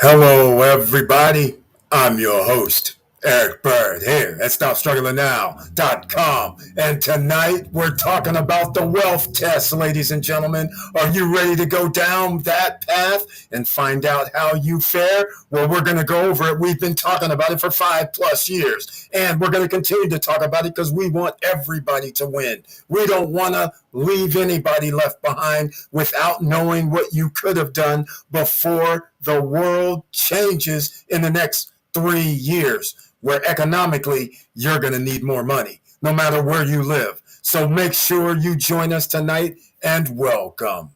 Hello, everybody. I'm your host, Eric Bird, here at StopStrugglingNow.com. And tonight we're talking about the wealth test, ladies and gentlemen. Are you ready to go down that path and find out how you fare? Well, we're going to go over it. We've been talking about it for 5+ years, and we're going to continue to talk about it because we want everybody to win. We don't want to leave anybody left behind without knowing what you could have done before the world changes in the next 3 years, where economically you're going to need more money, no matter where you live. So make sure you join us tonight, and welcome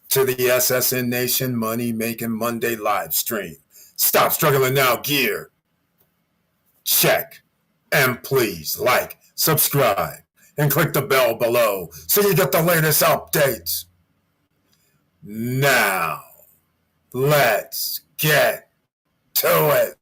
to the SSN Nation Money Making Monday live stream. Stop struggling now, gear. Check. And please like, subscribe, and click the bell below so you get the latest updates. Now, let's get to it.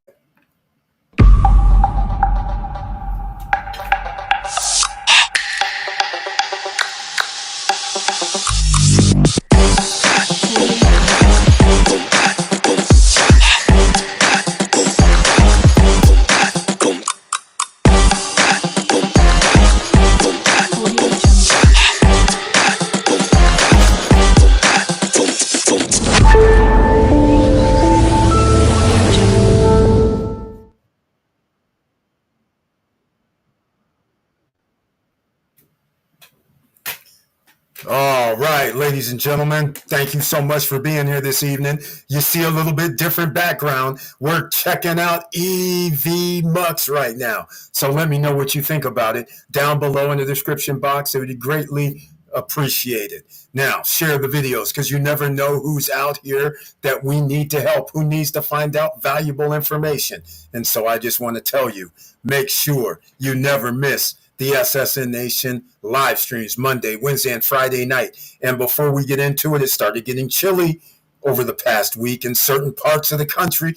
All right, ladies and gentlemen, thank you so much for being here this evening. You see a little bit different background. We're checking out EV Mux right now. So let me know what you think about it down below in the description box. It would be greatly appreciated. Now, share the videos because you never know who's out here that we need to help, who needs to find out valuable information. And so I just want to tell you, make sure you never miss the SSN Nation live streams Monday, Wednesday, and Friday night. And before we get into it, it started getting chilly over the past week in certain parts of the country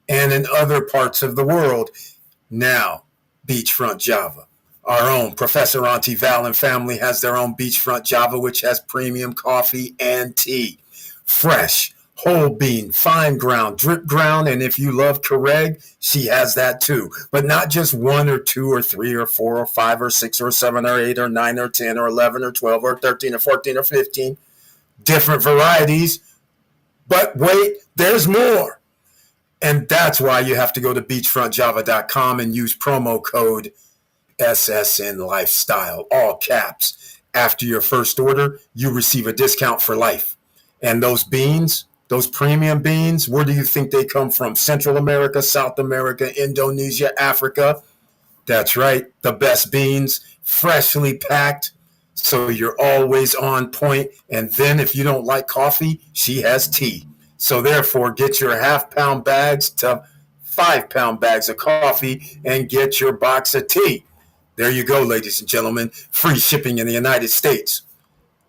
and in other parts of the world. Now, Beachfront Java. Our own Professor Auntie Val and family has their own Beachfront Java, which has premium coffee and tea. Fresh, whole bean, fine ground, drip ground, and if you love Keurig, she has that too. But not just 1 or 2 or 3 or 4 or 5 or 6 or 7 or 8 or 9 or 10 or 11 or 12 or 13 or 14 or 15. Different varieties. But wait, there's more. And that's why you have to go to beachfrontjava.com and use promo code SSN Lifestyle, all caps. After your first order, you receive a discount for life. And those beans, those premium beans, where do you think they come from? Central America, South America, Indonesia, Africa. That's right, the best beans, freshly packed, so you're always on point. And then if you don't like coffee, she has tea. So therefore, get your half-pound bags to 5-pound bags of coffee and get your box of tea. There you go, ladies and gentlemen. Free shipping in the United States.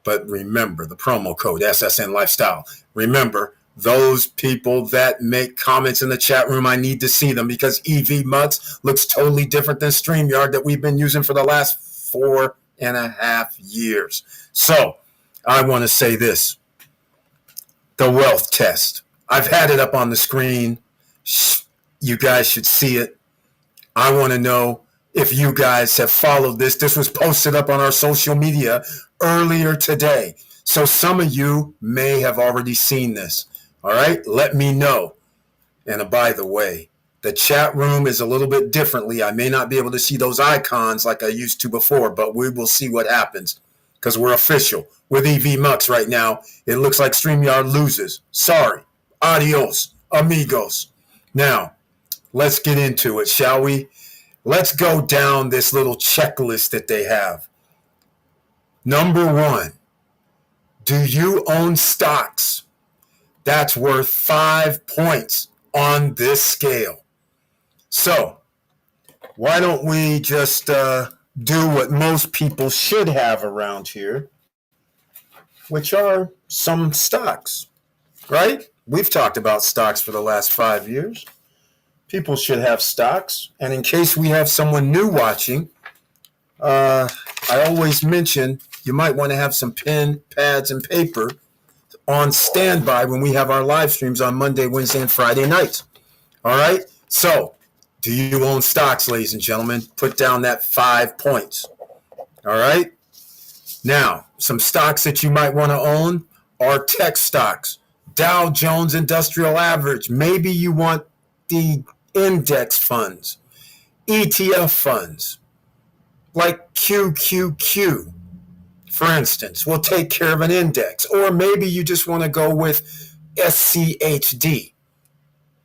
But remember the promo code SSN Lifestyle. Remember, those people that make comments in the chat room, I need to see them because EV Mux looks totally different than StreamYard that we've been using for the last 4.5 years. So I want to say this. The wealth test. I've had it up on the screen. You guys should see it. I want to know if you guys have followed this. This was posted up on our social media earlier today. So some of you may have already seen this. All right, let me know. And by the way, the chat room is a little bit differently. I may not be able to see those icons like I used to before, but we will see what happens because we're official with EV Mux right now. It looks like StreamYard loses. Sorry. Adios, amigos. Now, let's get into it, shall we? Let's go down this little checklist that they have. Number 1, do you own stocks? That's worth 5 points on this scale. So why don't we just do what most people should have around here, which are some stocks, right? We've talked about stocks for the last 5 years. People should have stocks. And in case we have someone new watching, I always mention you might want to have some pen, pads, and paper on standby when we have our live streams on Monday, Wednesday, and Friday nights. All right? So, do you own stocks, ladies and gentlemen? Put down that 5 points. All right? Now, some stocks that you might want to own are tech stocks, Dow Jones Industrial Average. Maybe you want the index funds, ETF funds, like QQQ, for instance, will take care of an index. Or maybe you just want to go with SCHD.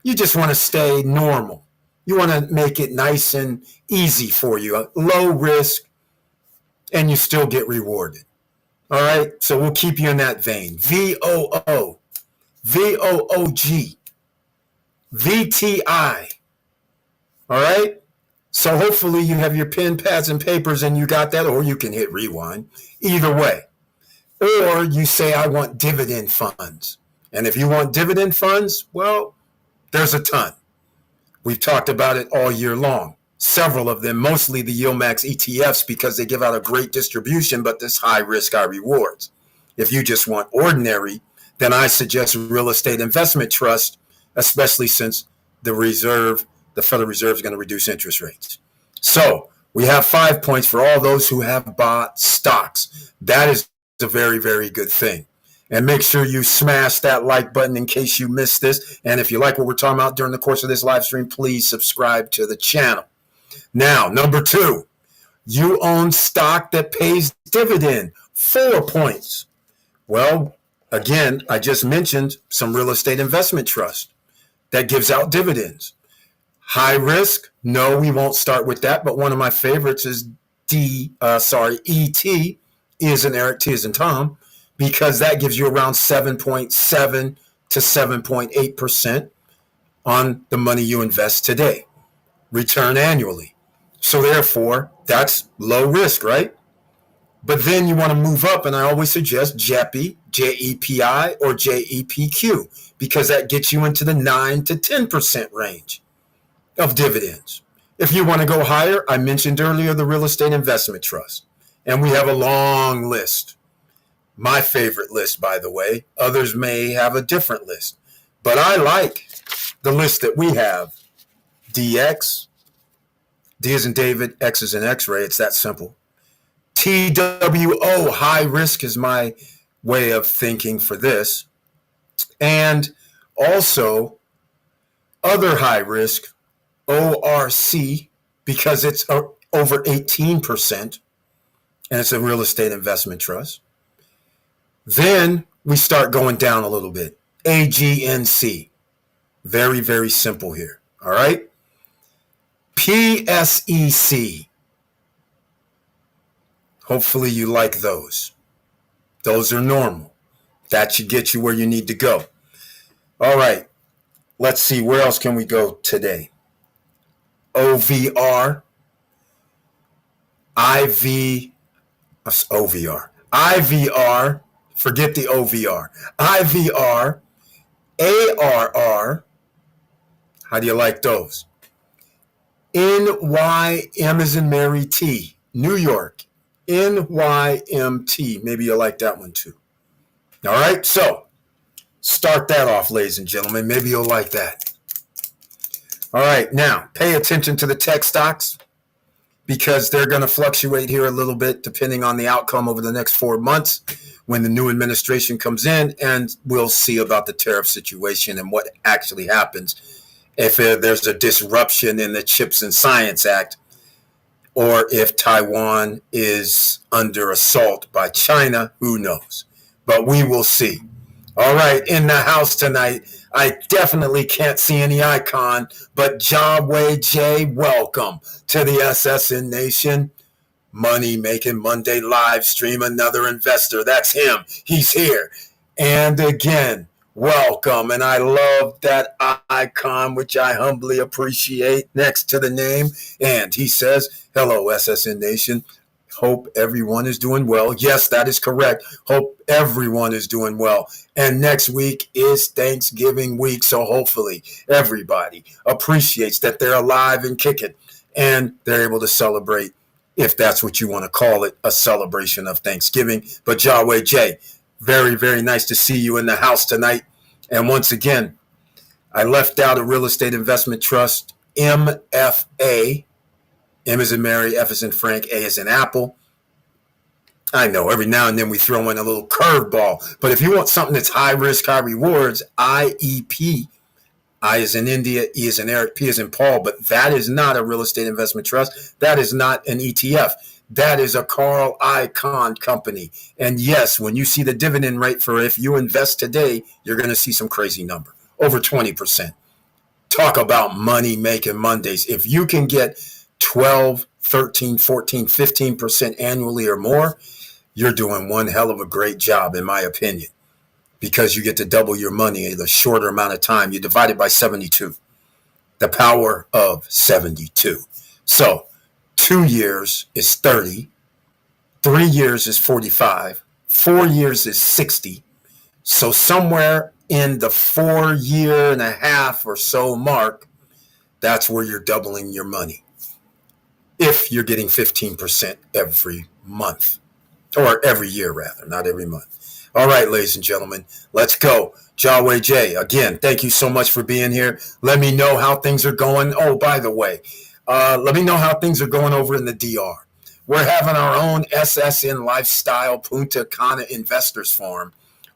You just want to stay normal. You want to make it nice and easy for you, low risk, and you still get rewarded. All right, so we'll keep you in that vein. VOO, VOOG, VTI. All right, so hopefully you have your pen, pads, and papers and you got that, or you can hit rewind. Either way. Or you say, I want dividend funds. And if you want dividend funds, well, there's a ton. We've talked about it all year long. Several of them, mostly the YieldMax ETFs, because they give out a great distribution, but this high risk, high rewards. If you just want ordinary, then I suggest real estate investment trust, especially since the Federal Reserve is going to reduce interest rates. So we have 5 points for all those who have bought stocks. That is a very, very good thing. And make sure you smash that like button in case you missed this. And if you like what we're talking about during the course of this live stream, please subscribe to the channel. Now, number 2, you own stock that pays dividend, 4 points. Well, again, I just mentioned some real estate investment trust that gives out dividends. High risk, no, we won't start with that. But one of my favorites is ET, is an Eric T as in Tom, because that gives you around 7.7 to 7.8% on the money you invest today, return annually. So therefore, that's low risk, right? But then you want to move up, and I always suggest JEPI, JEPI, or JEPQ, because that gets you into the 9 to 10% range of dividends. If you want to go higher, I mentioned earlier the real estate investment trust, and we have a long list. My favorite list, by the way. Others may have a different list, but I like the list that we have. DX, D as in David, X as in X-ray. It's that simple. TWO, high risk is my way of thinking for this. And also other high risk, ORC, because it's over 18%, and it's a real estate investment trust. Then we start going down a little bit. AGNC. Very, very simple here. All right. PSEC. Hopefully you like those. Those are normal. That should get you where you need to go. All right. Let's see. Where else can we go today? OVR. IVR. Forget the OVR. IVR. ARR. How do you like those? NYM as in Mary T. New York. NYMT. Maybe you like that one too. All right. So start that off, ladies and gentlemen. Maybe you'll like that. All right. Now pay attention to the tech stocks, because they're going to fluctuate here a little bit depending on the outcome over the next 4 months when the new administration comes in, and we'll see about the tariff situation and what actually happens if there's a disruption in the Chips and Science Act, or if Taiwan is under assault by China. Who knows? But we will see. All right, in the house tonight, I definitely can't see any icon, but Jawway J, welcome to the SSN Nation Money Making Monday live stream. Another investor. That's him. He's here. And again, welcome. And I love that icon, which I humbly appreciate, next to the name. And he says, hello, SSN Nation. Hope everyone is doing well. Yes, that is correct. Hope everyone is doing well. And next week is Thanksgiving week. So hopefully everybody appreciates that they're alive and kicking, and they're able to celebrate, if that's what you want to call it, a celebration of Thanksgiving. But Jawway J, Very, very nice to see you in the house tonight. And once again, I left out a real estate investment trust, MFA. M is in Mary, F is in Frank, A is in Apple. I know every now and then we throw in a little curveball, but if you want something that's high risk, high rewards, IEP. I is in India, E is in Eric, P is in Paul, but that is not a real estate investment trust. That is not an ETF. That is a Carl Icahn company. And yes, when you see the dividend rate for if you invest today, you're going to see some crazy number, over 20%. Talk about money making Mondays. If you can get 12, 13, 14, 15% annually or more, you're doing one hell of a great job, in my opinion, because you get to double your money in a shorter amount of time. You divide it by 72, the power of 72. So 2 years is 30, 3 years is 45, 4 years is 60. So somewhere in the 4 year and a half or so mark, that's where you're doubling your money. If you're getting 15% every month, or every year rather, not every month. All right, ladies and gentlemen, let's go. Jawway J, again, thank you so much for being here. Let me know how things are going. Oh, by the way, let me know how things are going over in the DR. We're having our own SSN Lifestyle Punta Cana Investors Forum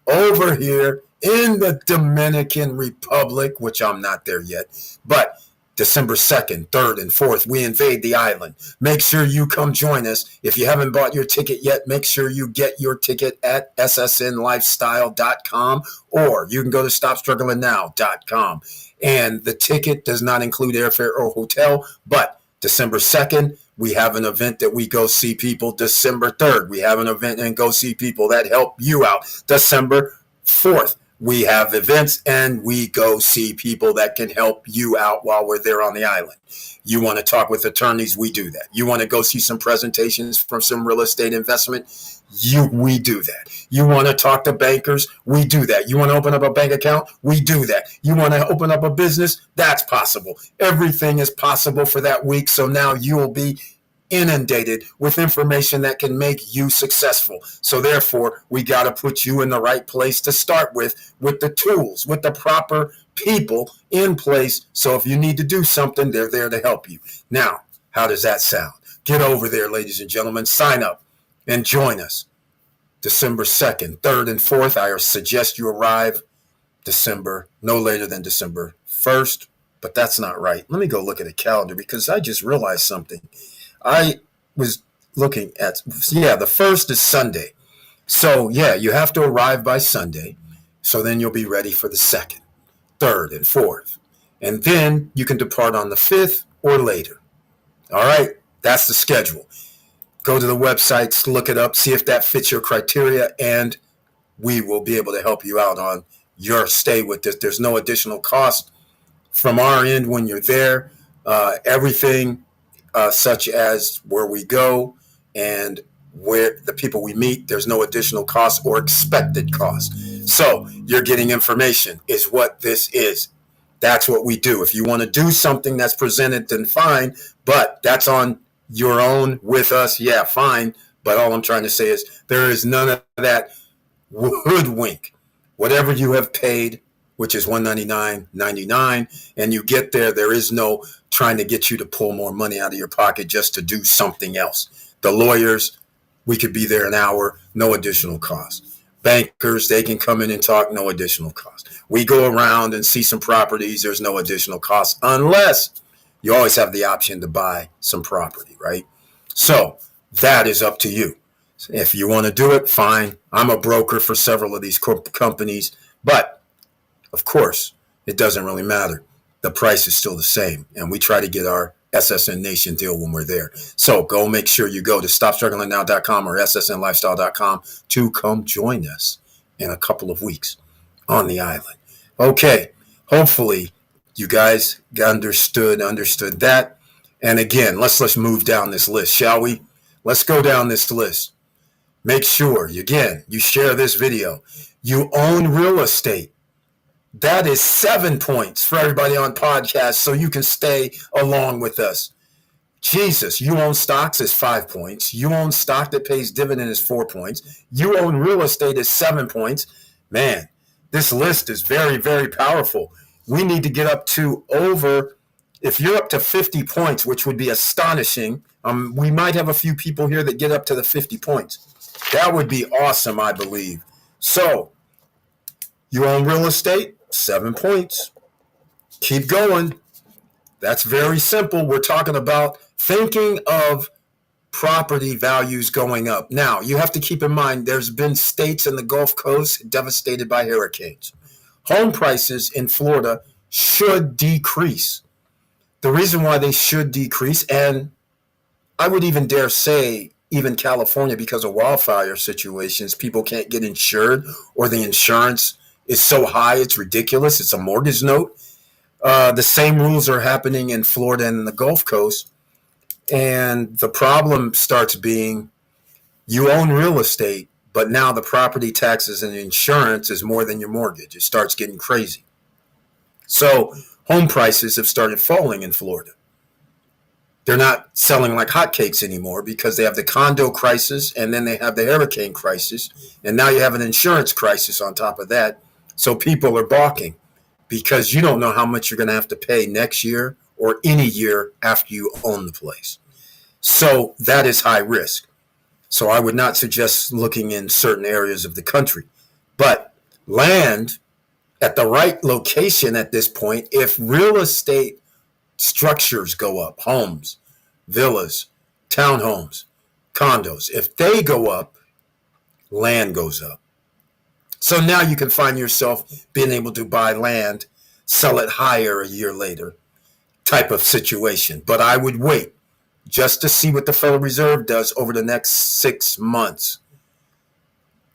over here in the Dominican Republic, which I'm not there yet, but December 2nd, 3rd, and 4th, we invade the island. Make sure you come join us. If you haven't bought your ticket yet, make sure you get your ticket at ssnlifestyle.com, or you can go to stopstrugglingnow.com. And the ticket does not include airfare or hotel, but December 2nd, we have an event that we go see people. December 3rd, we have an event and go see people that help you out. December 4th, we have events and we go see people that can help you out while we're there on the island. You want to talk with attorneys, we do that. You want to go see some presentations from some real estate investment, we do that. You want to talk to bankers, we do that. You want to open up a bank account, we do that. You want to open up a business, that's possible. Everything is possible for that week. So now you will be inundated with information that can make you successful. So therefore, we got to put you in the right place to start with the tools, with the proper people in place. So if you need to do something, they're there to help you. Now, how does that sound? Get over there, ladies and gentlemen, sign up and join us. December 2nd, 3rd, and 4th, I suggest you arrive no later than December 1st, but that's not right. Let me go look at the calendar because I just realized something. I was looking at, the 1st is Sunday. So, you have to arrive by Sunday. So then you'll be ready for the 2nd, 3rd, and 4th. And then you can depart on the 5th or later. All right, that's the schedule. Go to the websites, look it up, see if that fits your criteria, and we will be able to help you out on your stay with this. There's no additional cost from our end when you're there. Everything such as where we go and where the people we meet, there's no additional cost or expected cost. So you're getting information is what this is. That's what we do. If you want to do something that's presented, then fine, but that's on your own with us. Yeah, fine. But all I'm trying to say is there is none of that hoodwink. Whatever you have paid, which is $199.99, and you get there, there is no trying to get you to pull more money out of your pocket just to do something else. The lawyers, we could be there an hour, no additional cost. Bankers, they can come in and talk, no additional cost. We go around and see some properties, there's no additional cost, unless you always have the option to buy some property, right? So that is up to you. If you want to do it, fine. I'm a broker for several of these companies, but of course, it doesn't really matter. The price is still the same, and we try to get our SSN Nation deal when we're there. So go make sure you go to stopstrugglingnow.com or ssnlifestyle.com to come join us in a couple of weeks on the island. Okay, hopefully you guys understood that. And again, let's move down this list, shall we? Let's go down this list. Make sure, again, you share this video. You own real estate. That is 7 points for everybody on podcast, so you can stay along with us. Jesus, you own stocks is 5 points. You own stock that pays dividend is 4 points. You own real estate is 7 points. Man, this list is very, very powerful. We need to get up to over, if you're up to 50 points, which would be astonishing. We might have a few people here that get up to the 50 points. That would be awesome, I believe. So, you own real estate, 7 points. Keep going. That's very simple. We're talking about thinking of property values going up. Now, you have to keep in mind there's been states in the Gulf Coast devastated by hurricanes. Home prices in Florida should decrease. The reason why they should decrease, and I would even dare say even California, because of wildfire situations, people can't get insured, or the insurance is so high it's ridiculous. It's a mortgage note. The same rules are happening in Florida and in the Gulf Coast. And the problem starts being you own real estate, but now the property taxes and insurance is more than your mortgage. It starts getting crazy. So home prices have started falling in Florida. They're not selling like hotcakes anymore because they have the condo crisis, and then they have the hurricane crisis. And now you have an insurance crisis on top of that. So people are balking because you don't know how much you're going to have to pay next year or any year after you own the place. So that is high risk. So I would not suggest looking in certain areas of the country. But land at the right location at this point, if real estate structures go up, homes, villas, townhomes, condos, if they go up, land goes up. So now you can find yourself being able to buy land, sell it higher a year later type of situation. But I would wait just to see what the Federal Reserve does over the next 6 months.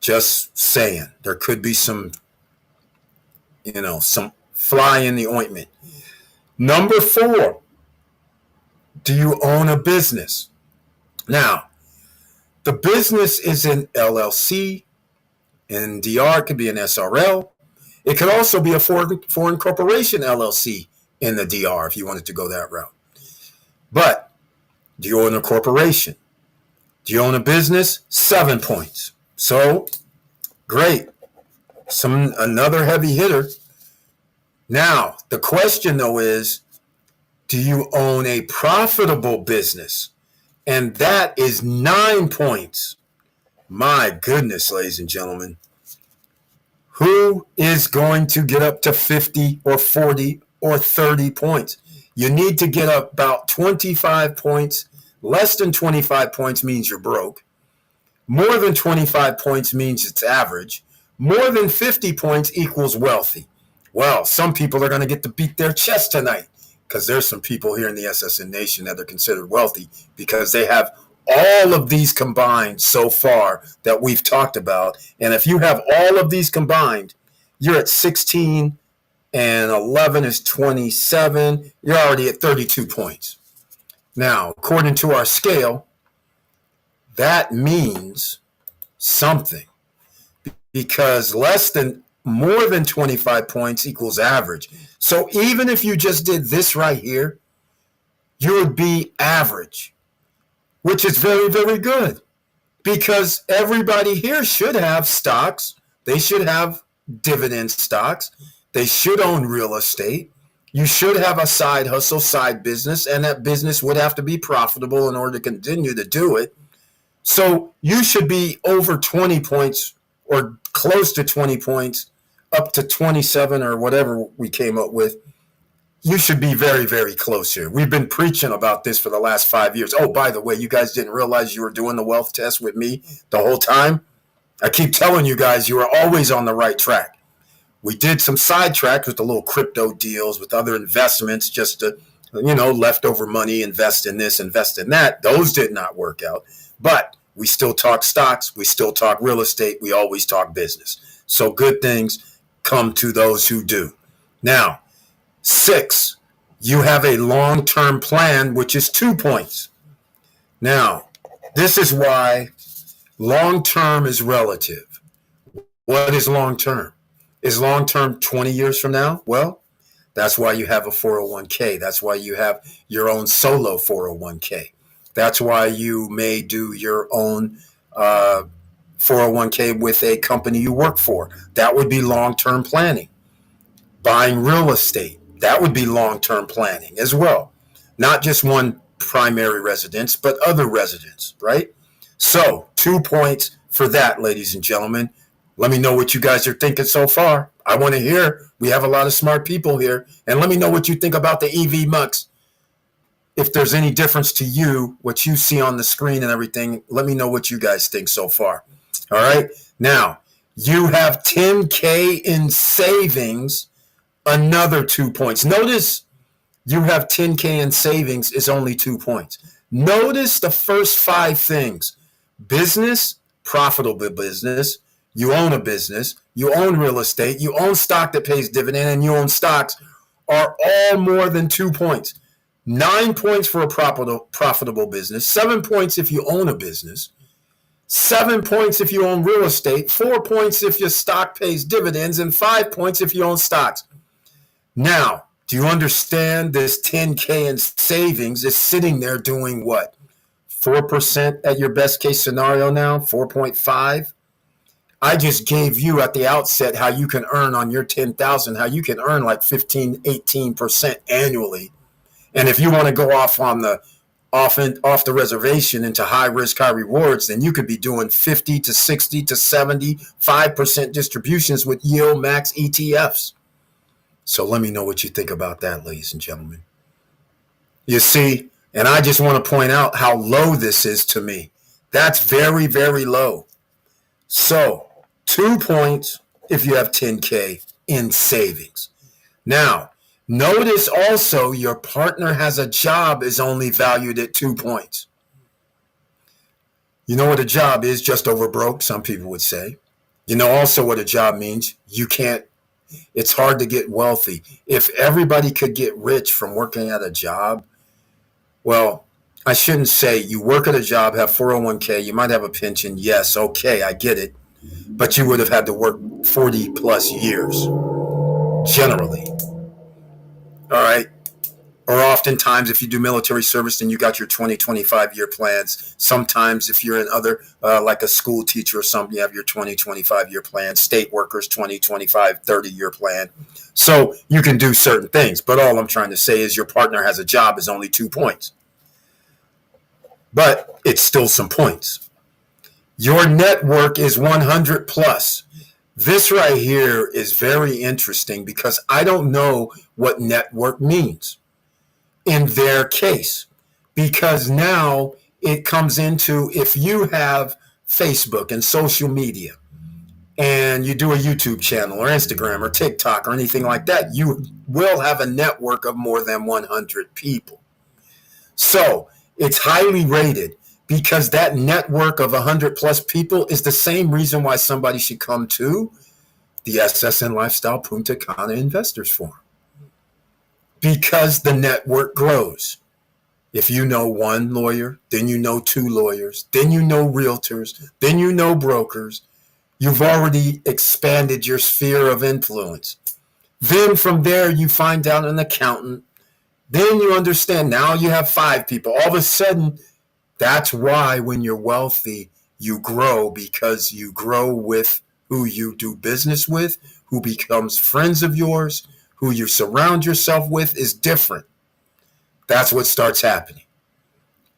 Just saying, there could be some fly in the ointment. Number 4, do you own a business? Now, the business is an LLC. In DR, it could be an SRL. It could also be a foreign corporation LLC in the DR if you wanted to go that route. But do you own a corporation? Do you own a business? 7 points. So, great. Another heavy hitter. Now, the question though is, do you own a profitable business? And that is 9 points. My goodness, ladies and gentlemen. Who is going to get up to 50 or 40 or 30 points? You need to get up about 25 points. Less than 25 points means you're broke. More than 25 points means it's average. More than 50 points equals wealthy. Well, some people are going to get to beat their chest tonight because there's some people here in the SSN Nation that are considered wealthy because they have all of these combined so far that we've talked about. And if you have all of these combined, you're at 16 and 11 is 27. You're already at 32 points. Now, according to our scale, that means something because more than 25 points equals average. So even if you just did this right here, you would be average, which is very, very good because everybody here should have stocks. They should have dividend stocks. They should own real estate. You should have a side hustle, side business, and that business would have to be profitable in order to continue to do it. So you should be over 20 points or close to 20 points, up to 27 or whatever we came up with. You should be very, very close here. We've been preaching about this for the last 5 years. Oh, by the way, you guys didn't realize you were doing the wealth test with me the whole time? I keep telling you guys you are always on the right track. We did some sidetracks with the little crypto deals with other investments just to, leftover money, invest in this, invest in that. Those did not work out. But we still talk stocks. We still talk real estate. We always talk business. So good things come to those who do. Now, 6, you have a long-term plan, which is 2 points. Now, this is why long-term is relative. What is long-term? Is long-term 20 years from now? Well, That's why you have a 401k. That's why you have your own solo 401k. That's why you may do your own 401k with a company you work for. That would be long-term planning. Buying real estate, that would be long-term planning as well. Not just one primary residence, but other residents, right? So 2 points for that, ladies and gentlemen. Let me know what you guys are thinking so far. I want to hear. We have a lot of smart people here. And let me know what you think about the EV Mux. If there's any difference to you, what you see on the screen and everything, let me know what you guys think so far. All right. Now, you have 10K in savings, another 2 points. Notice you have 10K in savings is only 2 points. Notice the first 5 things: business, profitable business, you own a business, you own real estate, you own stock that pays dividend, and you own stocks, are all more than 2 points. 9 points for a profitable business, 7 points if you own a business, 7 points if you own real estate, 4 points if your stock pays dividends, and 5 points if you own stocks. Now, do you understand this 10K in savings is sitting there doing what? 4% at your best case scenario now, 4.5. I just gave you at the outset how you can earn on your 10,000, how you can earn like 15, 18% annually. And if you want to go off on the off the reservation into high risk, high rewards, then you could be doing 50 to 60 to 75% distributions with yield max ETFs. So let me know what you think about that, ladies and gentlemen. You see, and I just want to point out how low this is to me. That's very, very low. So 2 points if you have 10K in savings. Now, notice also your partner has a job is only valued at 2 points. You know what a job is? Just over broke, some people would say. You know also what a job means? It's hard to get wealthy. If everybody could get rich from working at a job, well, I shouldn't say you work at a job, have 401k, you might have a pension. Yes, okay, I get it. But you would have had to work 40 plus years, generally. All right. Or oftentimes, if you do military service, then you got your 20, 25-year plans. Sometimes if you're in other, like a school teacher or something, you have your 20, 25-year plan. State workers, 20, 25, 30-year plan. So you can do certain things. But all I'm trying to say is your partner has a job is only 2 points. But it's still some points. Your network is 100 plus. This right here is very interesting because I don't know what network means in their case, because now it comes into, if you have Facebook and social media and you do a YouTube channel or Instagram or TikTok or anything like that, you will have a network of more than 100 people. So it's highly rated because that network of 100 plus people is the same reason why somebody should come to the SSN Lifestyle Punta Cana Investors Forum. Because the network grows. If you know one lawyer, then you know 2 lawyers, then you know realtors, then you know brokers. You've already expanded your sphere of influence. Then from there, you find out an accountant. Then you understand now you have 5 people. All of a sudden, that's why when you're wealthy, you grow, because you grow with who you do business with, who becomes friends of yours, who you surround yourself with is different. That's what starts happening.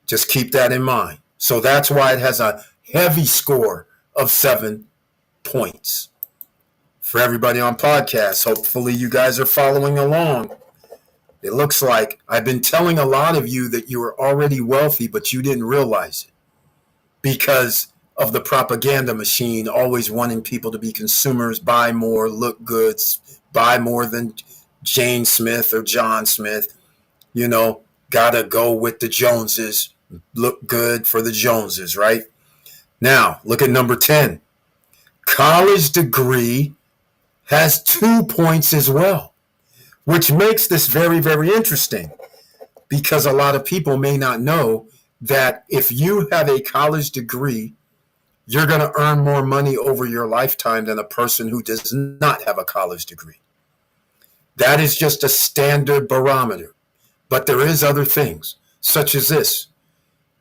Just keep that in mind. So that's why it has a heavy score of 7 points. For everybody on podcasts, hopefully you guys are following along. It looks like I've been telling a lot of you that you are already wealthy, but you didn't realize it because of the propaganda machine always wanting people to be consumers, buy more, look good, buy more than Jane Smith or John Smith. You know, gotta go with the Joneses, look good for the Joneses, right? Now, look at number 10. College degree has 2 points as well, which makes this very, very interesting because a lot of people may not know that if you have a college degree, you're going to earn more money over your lifetime than a person who does not have a college degree. That is just a standard barometer. But there is other things, such as this.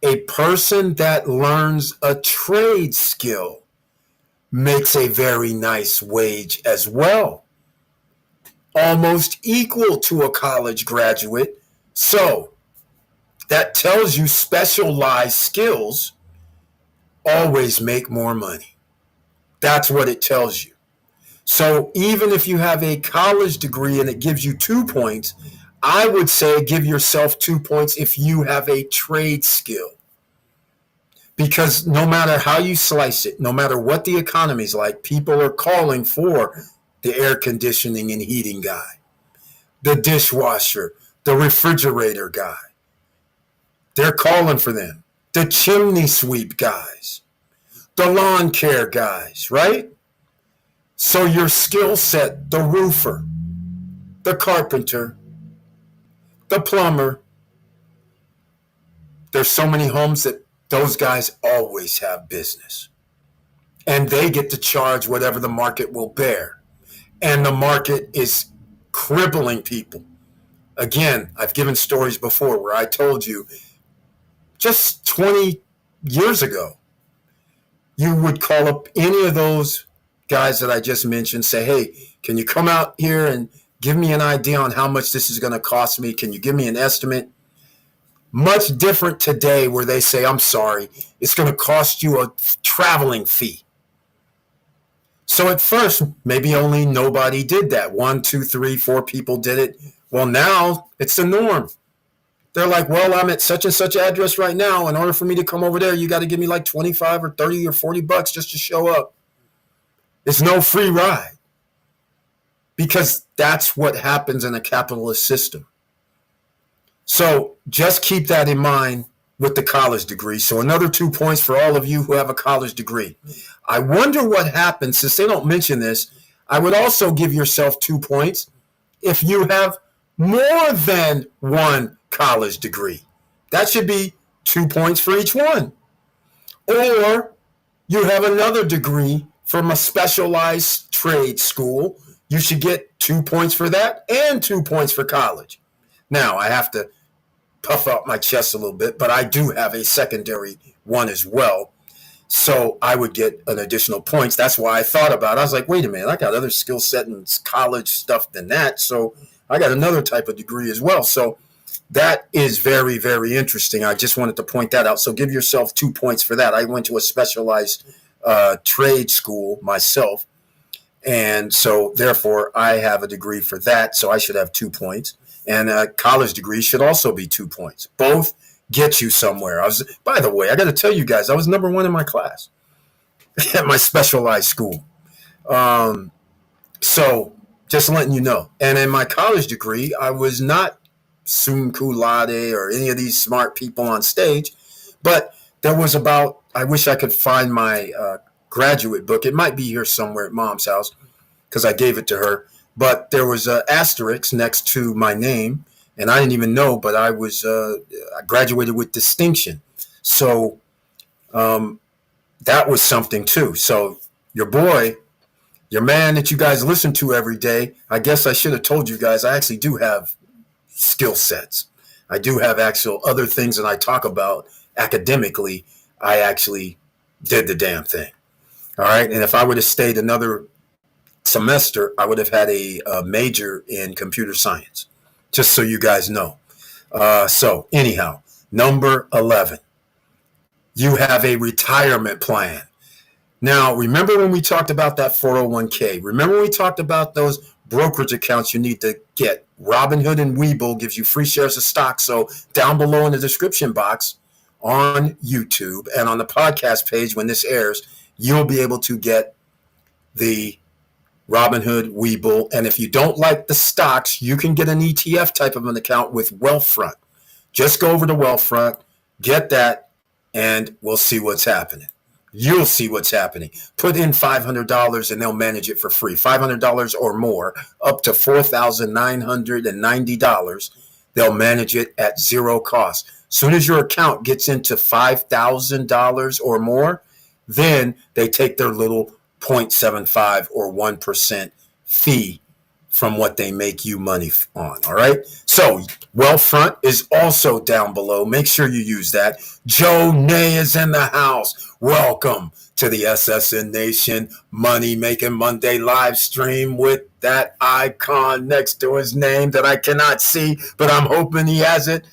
A person that learns a trade skill makes a very nice wage as well, almost equal to a college graduate. So that tells you specialized skills always make more money. That's what it tells you. So even if you have a college degree and it gives you 2 points, I would say give yourself 2 points if you have a trade skill. Because no matter how you slice it, no matter what the economy's like, people are calling for the air conditioning and heating guy, the dishwasher, the refrigerator guy. They're calling for them. The chimney sweep guys, the lawn care guys, right? So your skill set, the roofer, the carpenter, the plumber, there's so many homes that those guys always have business. And they get to charge whatever the market will bear. And the market is crippling people. Again, I've given stories before where I told you just 20 years ago, you would call up any of those guys that I just mentioned, say, hey, can you come out here and give me an idea on how much this is going to cost me? Can you give me an estimate? Much different today where they say, I'm sorry, it's going to cost you a traveling fee. So at first, maybe only nobody did that. 1, 2, 3, 4 people did it. Well, now it's the norm. They're like, well, I'm at such and such address right now. In order for me to come over there, you got to give me like 25 or 30 or 40 bucks just to show up. It's no free ride. Because that's what happens in a capitalist system. So just keep that in mind with the college degree. So another 2 points for all of you who have a college degree. I wonder what happens, since they don't mention this, I would also give yourself 2 points if you have more than one college degree. That should be 2 points for each one. Or you have another degree from a specialized trade school. You should get 2 points for that and 2 points for college. Now, I have to puff out my chest a little bit, but I do have a secondary one as well. So I would get an additional points. That's why I thought about it. I was like, wait a minute, I got other skill set and college stuff than that. So I got another type of degree as well. So that is very, very interesting. I just wanted to point that out. So give yourself 2 points for that. I went to a specialized trade school myself. And so therefore I have a degree for that. So I should have 2 points. And a college degree should also be 2 points. Both get you somewhere. By the way, I got to tell you guys, I was number 1 in my class at my specialized school. So just letting you know. And in my college degree, I was not summa cum laude or any of these smart people on stage, but there was about, I wish I could find my graduate book. It might be here somewhere at Mom's house because I gave it to her. But there was an asterisk next to my name, and I didn't even know, but I graduated with distinction. So that was something too. So your boy, your man that you guys listen to every day, I guess I should have told you guys, I actually do have skill sets. I do have actual other things that I talk about academically. I actually did the damn thing. All right. And if I would have stayed another semester, I would have had a major in computer science, just so you guys know. So anyhow, number 11, you have a retirement plan. Now, remember when we talked about that 401k? Remember when we talked about those brokerage accounts you need to get? Robinhood and Webull gives you free shares of stock. So down below in the description box on YouTube and on the podcast page when this airs, you'll be able to get the Robinhood, Webull, and if you don't like the stocks, you can get an ETF type of an account with Wealthfront. Just go over to Wealthfront, get that, and we'll see what's happening. You'll see what's happening. Put in $500 and they'll manage it for free. $500 or more, up to $4,990. They'll manage it at zero cost. Soon as your account gets into $5,000 or more, then they take their little 0.75 or 1% fee from what they make you money on. All right. So Wealthfront is also down below. Make sure you use that. Joe Nay is in the house. Welcome to the SSN Nation Money Making Monday live stream with that icon next to his name that I cannot see, but I'm hoping he has it,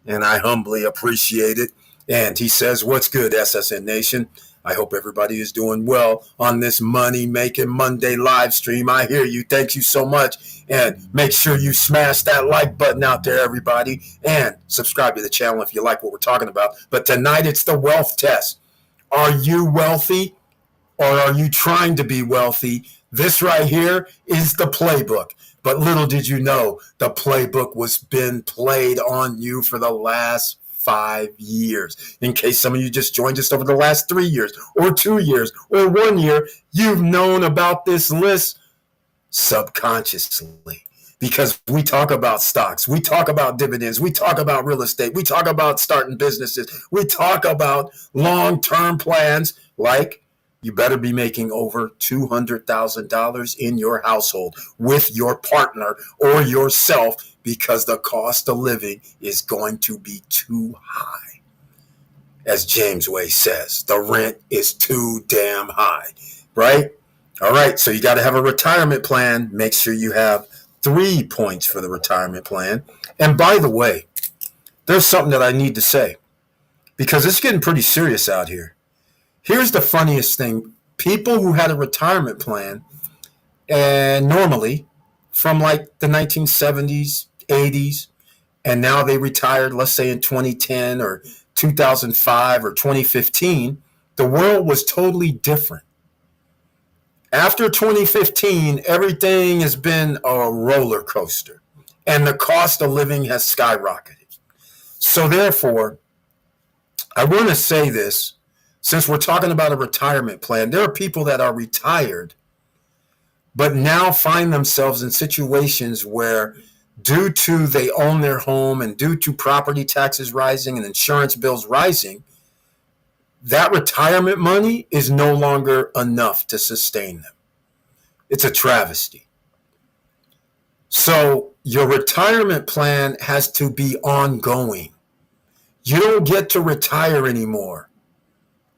and I humbly appreciate it. And he says, what's good, SSN Nation? I hope everybody is doing well on this Money Making Monday live stream. I hear you. Thank you so much. And make sure you smash that like button out there, everybody. And subscribe to the channel if you like what we're talking about. But tonight it's the wealth test. Are you wealthy or are you trying to be wealthy? This right here is the playbook. But little did you know, the playbook was been played on you for the last 5 years. In case some of you just joined us over the last 3 years or 2 years or 1 year, you've known about this list subconsciously, because we talk about stocks, we talk about dividends, we talk about real estate, we talk about starting businesses, we talk about long-term plans, like you better be making over $200,000 in your household with your partner or yourself, because the cost of living is going to be too high. As James Way says, the rent is too damn high, right? All right, so you got to have a retirement plan. Make sure you have 3 points for the retirement plan. And by the way, there's something that I need to say, because it's getting pretty serious out here. Here's the funniest thing. People who had a retirement plan, and normally from like the 1970s, 80s, and now they retired, let's say in 2010 or 2005 or 2015, the world was totally different. After 2015, everything has been a roller coaster, and the cost of living has skyrocketed. So therefore, I want to say this, since we're talking about a retirement plan, there are people that are retired, but now find themselves in situations where, due to they own their home and due to property taxes rising and insurance bills rising, that retirement money is no longer enough to sustain them. It's a travesty. So your retirement plan has to be ongoing. You don't get to retire anymore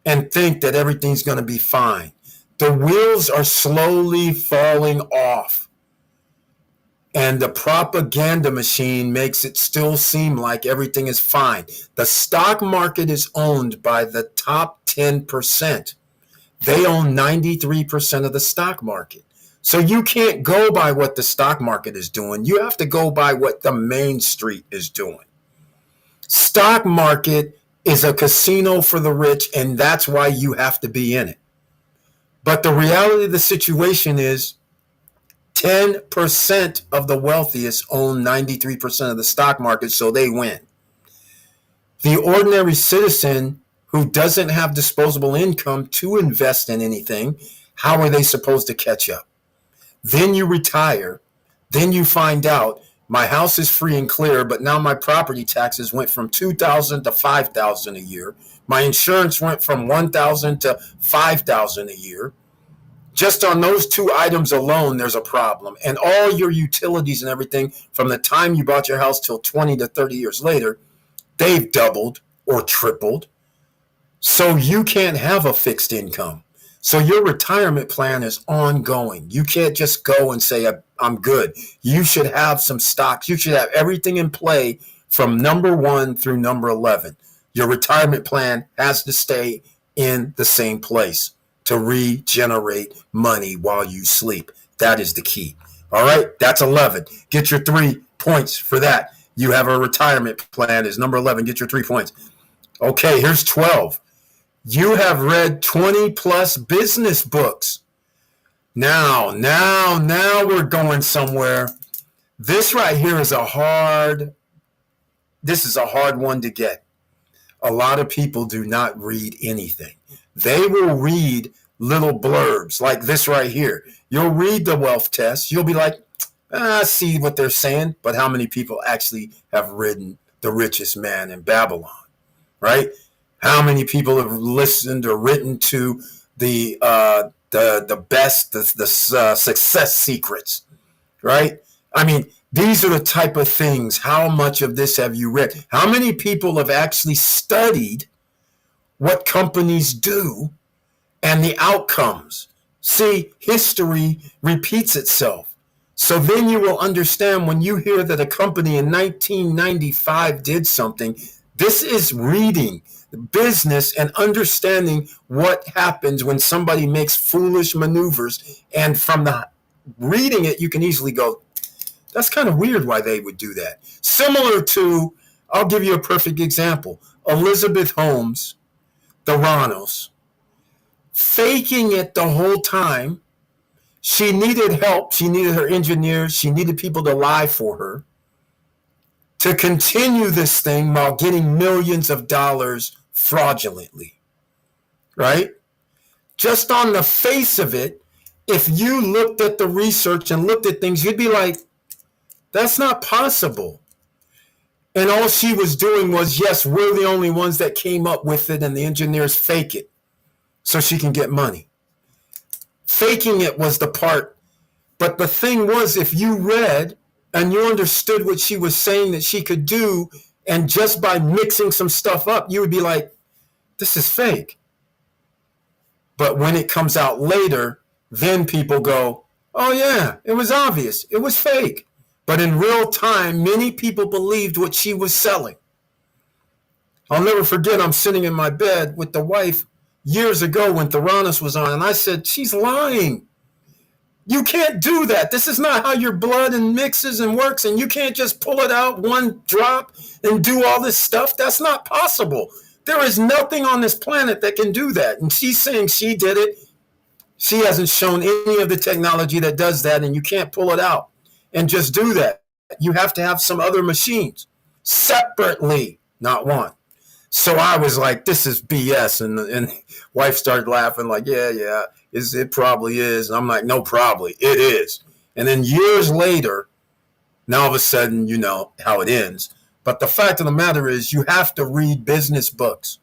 and think that everything's going to be fine. The wheels are slowly falling off, and the propaganda machine makes it still seem like everything is fine. The stock market is owned by the top 10%. They own 93% of the stock market. So you can't go by what the stock market is doing. You have to go by what the main street is doing. Stock market is a casino for the rich, and that's why you have to be in it. But the reality of the situation is 10% of the wealthiest own 93% of the stock market, so they win. The ordinary citizen who doesn't have disposable income to invest in anything, how are they supposed to catch up? Then you retire. Then you find out my house is free and clear, but now my property taxes went from $2,000 to $5,000 a year. My insurance went from $1,000 to $5,000 a year. Just on those 2 items alone, there's a problem. And all your utilities and everything from the time you bought your house till 20 to 30 years later, they've doubled or tripled. So you can't have a fixed income. So your retirement plan is ongoing. You can't just go and say, I'm good. You should have some stocks. You should have everything in play from number 1 through number 11. Your retirement plan has to stay in the same place to regenerate money while you sleep. That is the key. All right, that's 11. Get your 3 points for that. You have a retirement plan is number 11. Get your 3 points. Okay, here's 12. You have read 20 plus business books. Now we're going somewhere. This right here is a hard one to get. A lot of people do not read anything. They will read little blurbs like this right here. You'll read the wealth test. You'll be like, I see what they're saying, but how many people actually have written The Richest Man in Babylon, right? How many people have listened or written to the success secrets, right? I mean, these are the type of things. How much of this have you read? How many people have actually studied what companies do and the outcomes? See, history repeats itself. So then you will understand when you hear that a company in 1995 did something. This is reading business and understanding what happens when somebody makes foolish maneuvers. And from the reading it, you can easily go, that's kind of weird why they would do that. Similar to, I'll give you a perfect example. Elizabeth Holmes, Theranos, faking it the whole time. She needed help. She needed her engineers. She needed people to lie for her to continue this thing while getting millions of dollars fraudulently, right? Just on the face of it, if you looked at the research and looked at things, you'd be like, that's not possible. And all she was doing was, yes, we're the only ones that came up with it, and the engineers fake it so she can get money. Faking it was the part. But the thing was, if you read and you understood what she was saying that she could do, and just by mixing some stuff up, you would be like, this is fake. But when it comes out later, then people go, oh yeah, it was obvious. It was fake. But in real time, many people believed what she was selling. I'll never forget, I'm sitting in my bed with the wife years ago when Theranos was on, and I said, she's lying. You can't do that. This is not how your blood and mixes and works, and you can't just pull it out one drop and do all this stuff. That's not possible. There is nothing on this planet that can do that. And she's saying she did it. She hasn't shown any of the technology that does that, and you can't pull it out and just do that. You have to have some other machines separately, not one. So I was like, this is BS. And wife started laughing like, yeah, it probably is. And I'm like, no, probably. It is. And then years later, now all of a sudden, you know how it ends. But the fact of the matter is you have to read business books.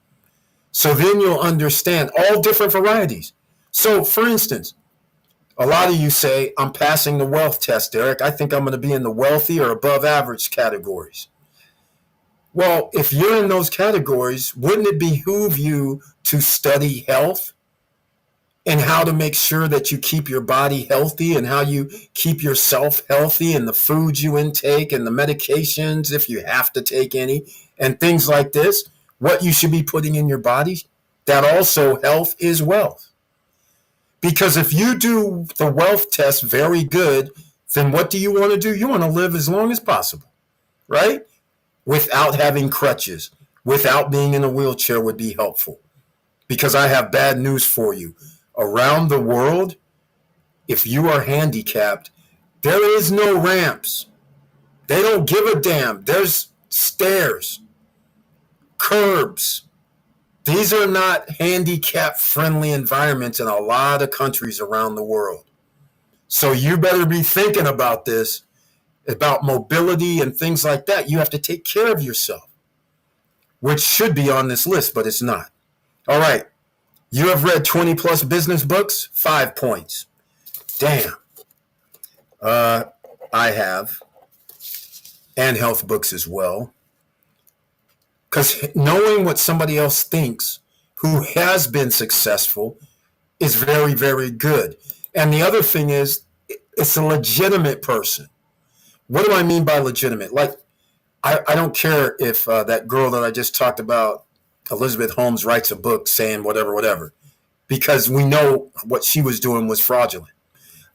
So then you'll understand all different varieties. So, for instance, a lot of you say, I'm passing the wealth test, Derek. I think I'm going to be in the wealthy or above average categories. Well, if you're in those categories, wouldn't it behoove you to study health and how to make sure that you keep your body healthy and how you keep yourself healthy and the foods you intake and the medications, if you have to take any, and things like this, what you should be putting in your body? That also health is wealth. Because if you do the wealth test very good, then what do you want to do? You want to live as long as possible, right? Without having crutches, without being in a wheelchair would be helpful. Because I have bad news for you. Around the world, if you are handicapped, there is no ramps. They don't give a damn. There's stairs, curbs. These are not handicap-friendly environments in a lot of countries around the world. So you better be thinking about this, about mobility and things like that. You have to take care of yourself, which should be on this list, but it's not. All right. You have read 20 plus business books, 5 points. Damn. I have, and health books as well. Because knowing what somebody else thinks who has been successful is very, very good. And the other thing is, it's a legitimate person. What do I mean by legitimate? Like, I don't care if that girl that I just talked about, Elizabeth Holmes, writes a book saying whatever, because we know what she was doing was fraudulent.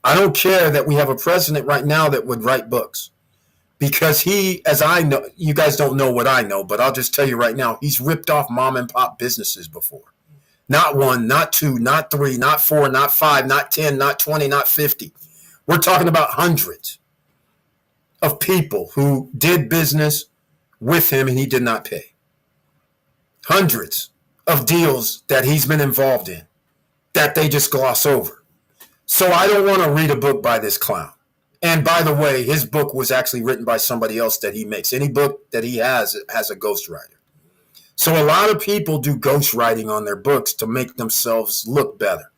I don't care that we have a president right now that would write books. Because he, as I know, you guys don't know what I know, but I'll just tell you right now, he's ripped off mom and pop businesses before. Not 1, not 2, not 3, not 4, not 5, not 10, not 20, not 50. We're talking about hundreds of people who did business with him and he did not pay. Hundreds of deals that he's been involved in that they just gloss over. So I don't want to read a book by this clown. And by the way, his book was actually written by somebody else that he makes. Any book that he has a ghostwriter. So a lot of people do ghostwriting on their books to make themselves look better.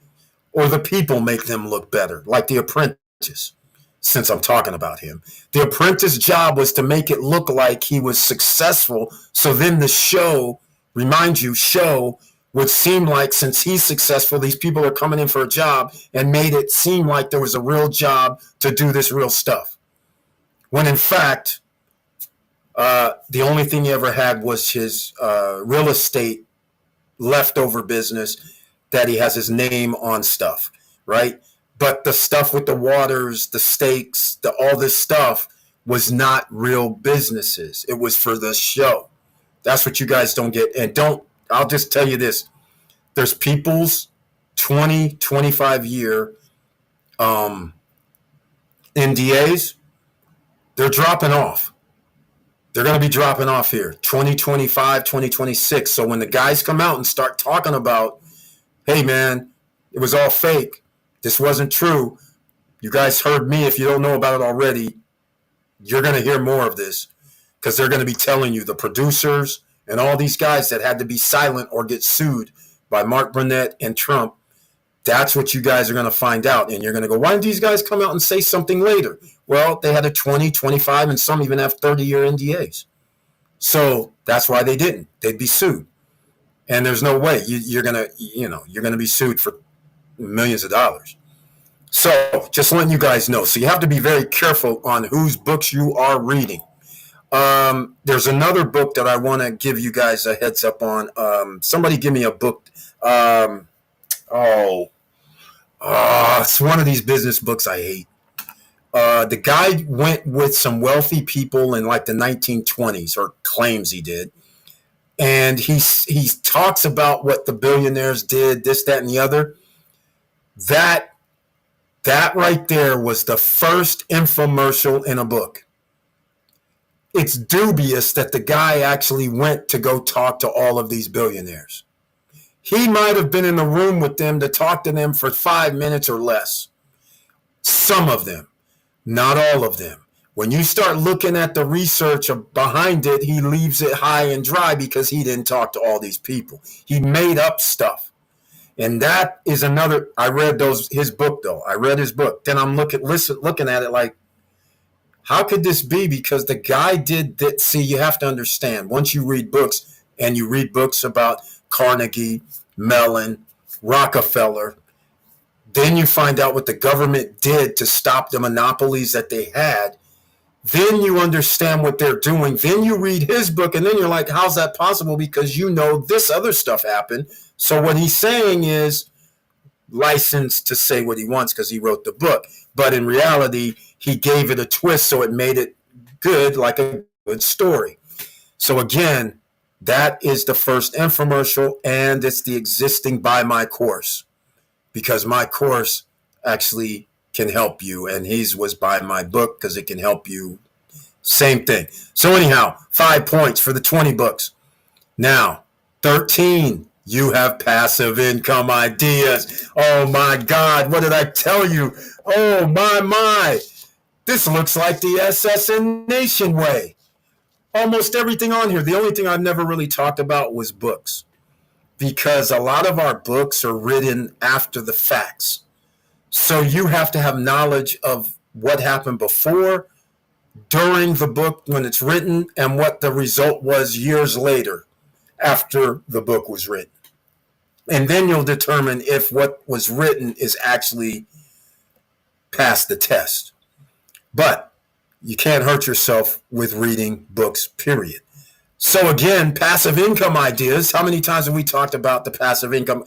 Or the people make them look better, like The Apprentice. since I'm talking about him. The apprentice job was to make it look like he was successful. So then the show, remind you, show would seem like since he's successful, these people are coming in for a job, and made it seem like there was a real job to do this real stuff. When in fact, the only thing he ever had was his real estate leftover business that he has his name on stuff, right? But the stuff with the waters, the stakes, all this stuff was not real businesses. It was for the show. That's what you guys don't get. And I'll just tell you this. There's people's 20, 25-year NDAs. They're dropping off. They're going to be dropping off here 2025, 2026. So when the guys come out and start talking about, hey, man, it was all fake, this wasn't true, you guys heard me. If you don't know about it already, you're going to hear more of this, because they're going to be telling you, the producers and all these guys that had to be silent or get sued by Mark Burnett and Trump, that's what you guys are going to find out. And you're going to go, why didn't these guys come out and say something later? Well, they had a 20, 25, and some even have 30-year NDAs. So that's why they didn't. They'd be sued. And there's no way you're going to be sued for millions of dollars. So just letting you guys know. So you have to be very careful on whose books you are reading. There's another book that I want to give you guys a heads up on. Somebody give me a book. It's one of these business books I hate. The guy went with some wealthy people in like the 1920s, or claims he did. And he talks about what the billionaires did, this, that, and the other. That right there was the first infomercial in a book. It's dubious that the guy actually went to go talk to all of these billionaires. He might have been in the room with them to talk to them for 5 minutes or less. Some of them, not all of them. When you start looking at the research behind it, he leaves it high and dry because he didn't talk to all these people. He made up stuff. And that is another, I read his book though. I read his book. Then I'm looking at it like, how could this be? Because the guy did that. See, you have to understand, once you read books, and you read books about Carnegie, Mellon, Rockefeller, then you find out what the government did to stop the monopolies that they had. Then you understand what they're doing. Then you read his book, and then you're like, how's that possible? Because you know this other stuff happened. So what he's saying is licensed to say what he wants because he wrote the book. But in reality, he gave it a twist, so it made it good, like a good story. So again, that is the first infomercial, and it's the existing Buy My Course, because my course actually can help you, and his was Buy My Book because it can help you. Same thing. So anyhow, 5 points for the 20 books. Now, 13, you have passive income ideas. Oh my God, what did I tell you? Oh my. This looks like the Assassination Way. Almost everything on here. The only thing I've never really talked about was books, because a lot of our books are written after the facts. So you have to have knowledge of what happened before, during the book when it's written, and what the result was years later after the book was written. And then you'll determine if what was written is actually past the test. But you can't hurt yourself with reading books, period. So again, passive income ideas. How many times have we talked about the passive income?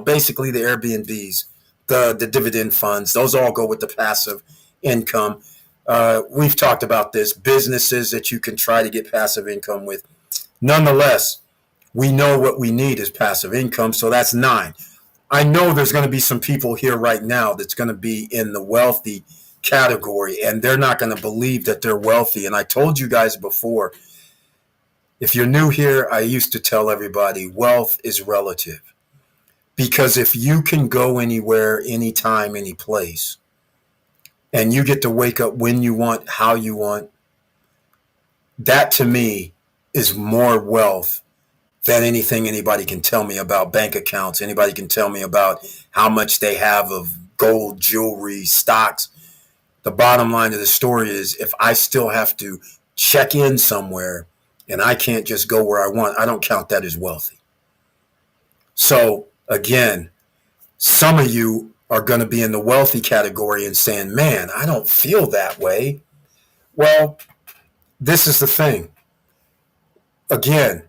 Basically the Airbnbs, the dividend funds, those all go with the passive income. We've talked about this, businesses that you can try to get passive income with. Nonetheless, we know what we need is passive income, so that's 9. I know there's going to be some people here right now that's going to be in the wealthy category, and they're not going to believe that they're wealthy. And I told you guys before, if you're new here, I used to tell everybody wealth is relative, because if you can go anywhere, anytime, any place, and you get to wake up when you want, how you want, that to me is more wealth than anything anybody can tell me about bank accounts. Anybody can tell me about how much they have of gold, jewelry, stocks. the bottom line of the story is if I still have to check in somewhere and I can't just go where I want, I don't count that as wealthy. So again, some of you are going to be in the wealthy category and saying, man, I don't feel that way. Well, this is the thing. Again,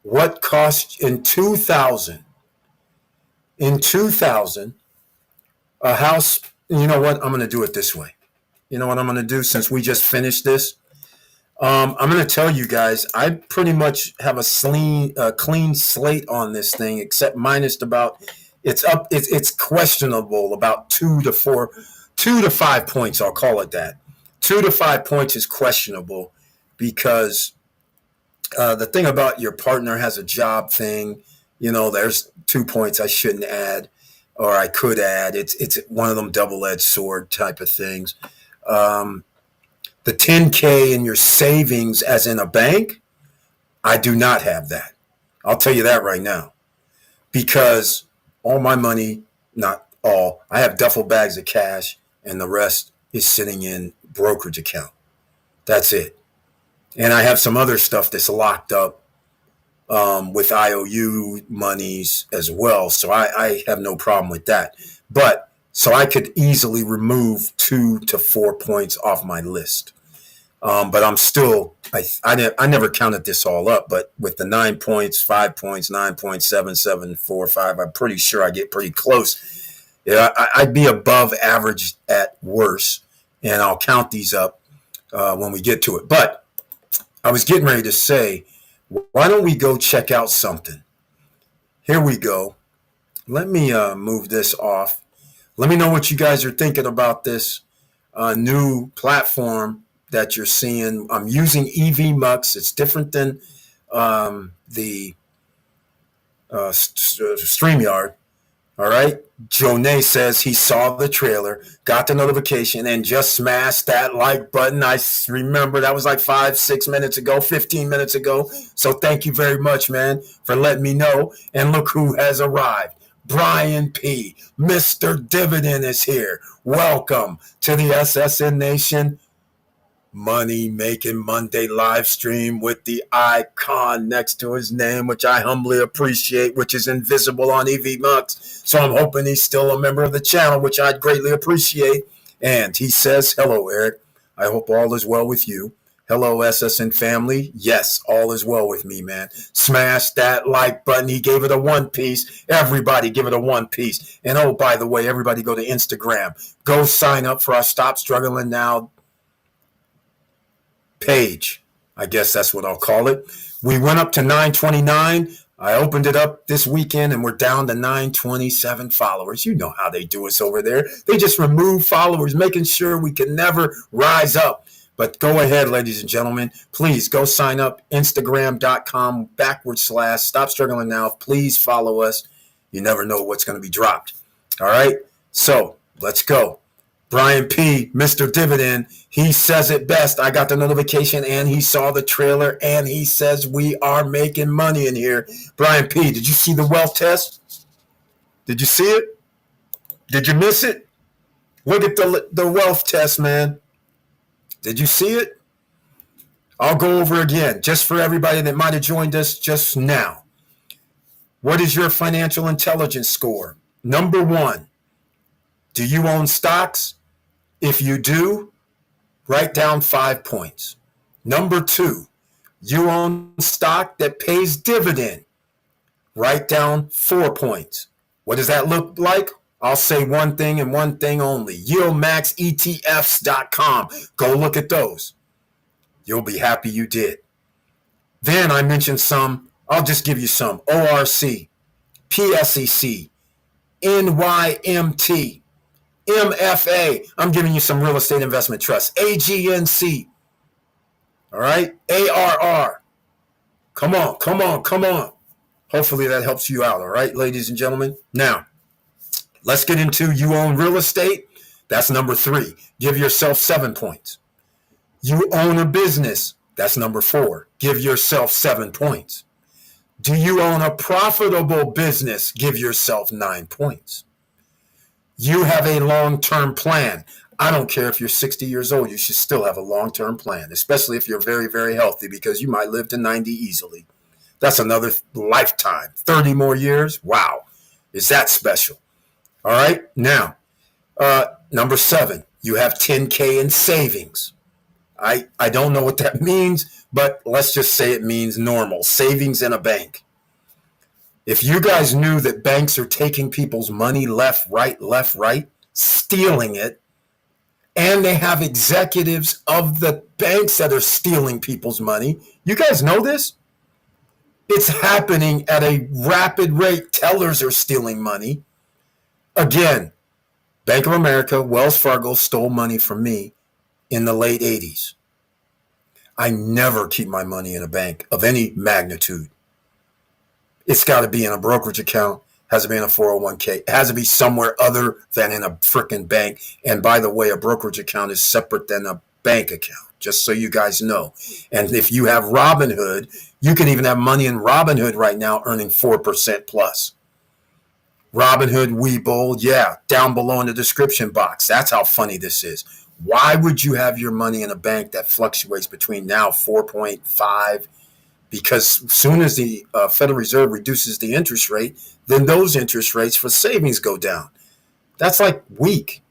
what cost in 2000, a house, you know what? I'm going to do it this way. You know what I'm going to do since we just finished this? I'm going to tell you guys, I pretty much have a clean slate on this thing, except minus about, it's questionable about 2 to 5 points. I'll call it that. 2 to 5 points is questionable because the thing about your partner has a job thing, there's 2 points I shouldn't add, or I could add. It's one of them double-edged sword type of things. The 10K in your savings as in a bank, I do not have that. I'll tell you that right now. Because all my money, not all, I have duffel bags of cash and the rest is sitting in brokerage account. That's it. And I have some other stuff that's locked up with IOU monies as well. So I have no problem with that. But so I could easily remove 2 to 4 points off my list. But I'm still, I never counted this all up, but with the 9 points, 5 points, 9.77, 4, 5, I'm pretty sure I get pretty close. Yeah, I'd be above average at worst, and I'll count these up when we get to it. But I was getting ready to say, why don't we go check out something? Here we go. Let me move this off. Let me know what you guys are thinking about this new platform that you're seeing. I'm using EVMux. It's different than the StreamYard. All right. Jonay says he saw the trailer, got the notification, and just smashed that like button. I remember that was like 5-6 minutes ago, 15 minutes ago. So thank you very much, man, for letting me know. And look who has arrived. Brian P. Mr. Dividend is here. Welcome to the SSN Nation Money Making Monday live stream with the icon next to his name, which I humbly appreciate, which is invisible on EVMux. So I'm hoping he's still a member of the channel, which I'd greatly appreciate. And he says, hello, Eric. I hope all is well with you. Hello, SSN family. Yes, all is well with me, man. Smash that like button. He gave it a 1 piece. Everybody give it a 1 piece. And oh, by the way, everybody go to Instagram. Go sign up for our Stop Struggling Now page. I guess that's what I'll call it. We went up to 929. I opened it up this weekend and we're down to 927 followers. You know how they do us over there. They just remove followers, making sure we can never rise up. But go ahead, ladies and gentlemen. Please go sign up. Instagram.com/ Stop Struggling Now. Please follow us. You never know what's going to be dropped. All right. So let's go. Brian P., Mr. Dividend, he says it best. I got the notification and he saw the trailer and he says we are making money in here. Brian P., did you see the wealth test? Did you see it? Did you miss it? Look at the wealth test, man. Did you see it? I'll go over again just for everybody that might have joined us just now. What is your financial intelligence score? Number 1, do you own stocks? If you do, write down 5 points. Number 2, you own stock that pays dividend. Write down 4 points. What does that look like? I'll say one thing and one thing only. YieldMaxETFs.com. Go look at those. You'll be happy you did. Then I mentioned some. I'll just give you some. ORC, PSEC, NYMT, MFA. I'm giving you some real estate investment trusts. AGNC. All right. ARR. Come on. Hopefully that helps you out. All right, ladies and gentlemen. Now, let's get into you own real estate. That's number 3. Give yourself 7 points. You own a business. That's number 4. Give yourself 7 points. Do you own a profitable business? Give yourself 9 points. You have a long-term plan. I don't care if you're 60 years old, you should still have a long-term plan, especially if you're very, very healthy, because you might live to 90 easily. That's another lifetime. 30 more years? Wow. Is that special? All right. Now, number 7, you have 10K in savings. I don't know what that means, but let's just say it means normal savings in a bank. If you guys knew that banks are taking people's money left, right, stealing it, and they have executives of the banks that are stealing people's money, you guys know this? It's happening at a rapid rate. Tellers are stealing money. Again, Bank of America, Wells Fargo stole money from me in the late 80s. I never keep my money in a bank of any magnitude. It's got to be in a brokerage account, has to be in a 401k, it has to be somewhere other than in a freaking bank. And by the way, a brokerage account is separate than a bank account, just so you guys know. And if you have Robinhood, you can even have money in Robinhood right now earning 4% plus. Robinhood, Webull, yeah, down below in the description box. That's how funny this is. Why would you have your money in a bank that fluctuates between now 4.5? Because as soon as the Federal Reserve reduces the interest rate, then those interest rates for savings go down. That's like weak.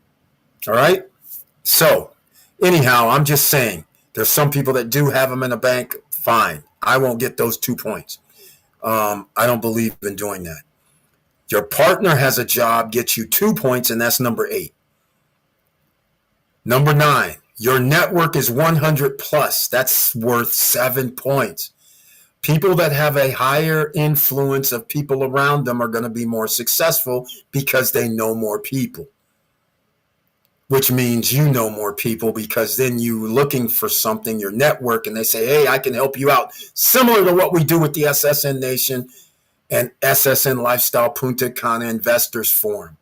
All right. So anyhow, I'm just saying there's some people that do have them in a bank. Fine. I won't get those 2 points. I don't believe in doing that. Your partner has a job, gets you 2 points, and that's number 8. Number 9, your network is 100 plus. That's worth 7 points. People that have a higher influence of people around them are going to be more successful because they know more people, which means you know more people, because then you're looking for something, your network, and they say, hey, I can help you out. Similar to what we do with the SSN Nation and SSN Lifestyle Punta Cana Investors Forum,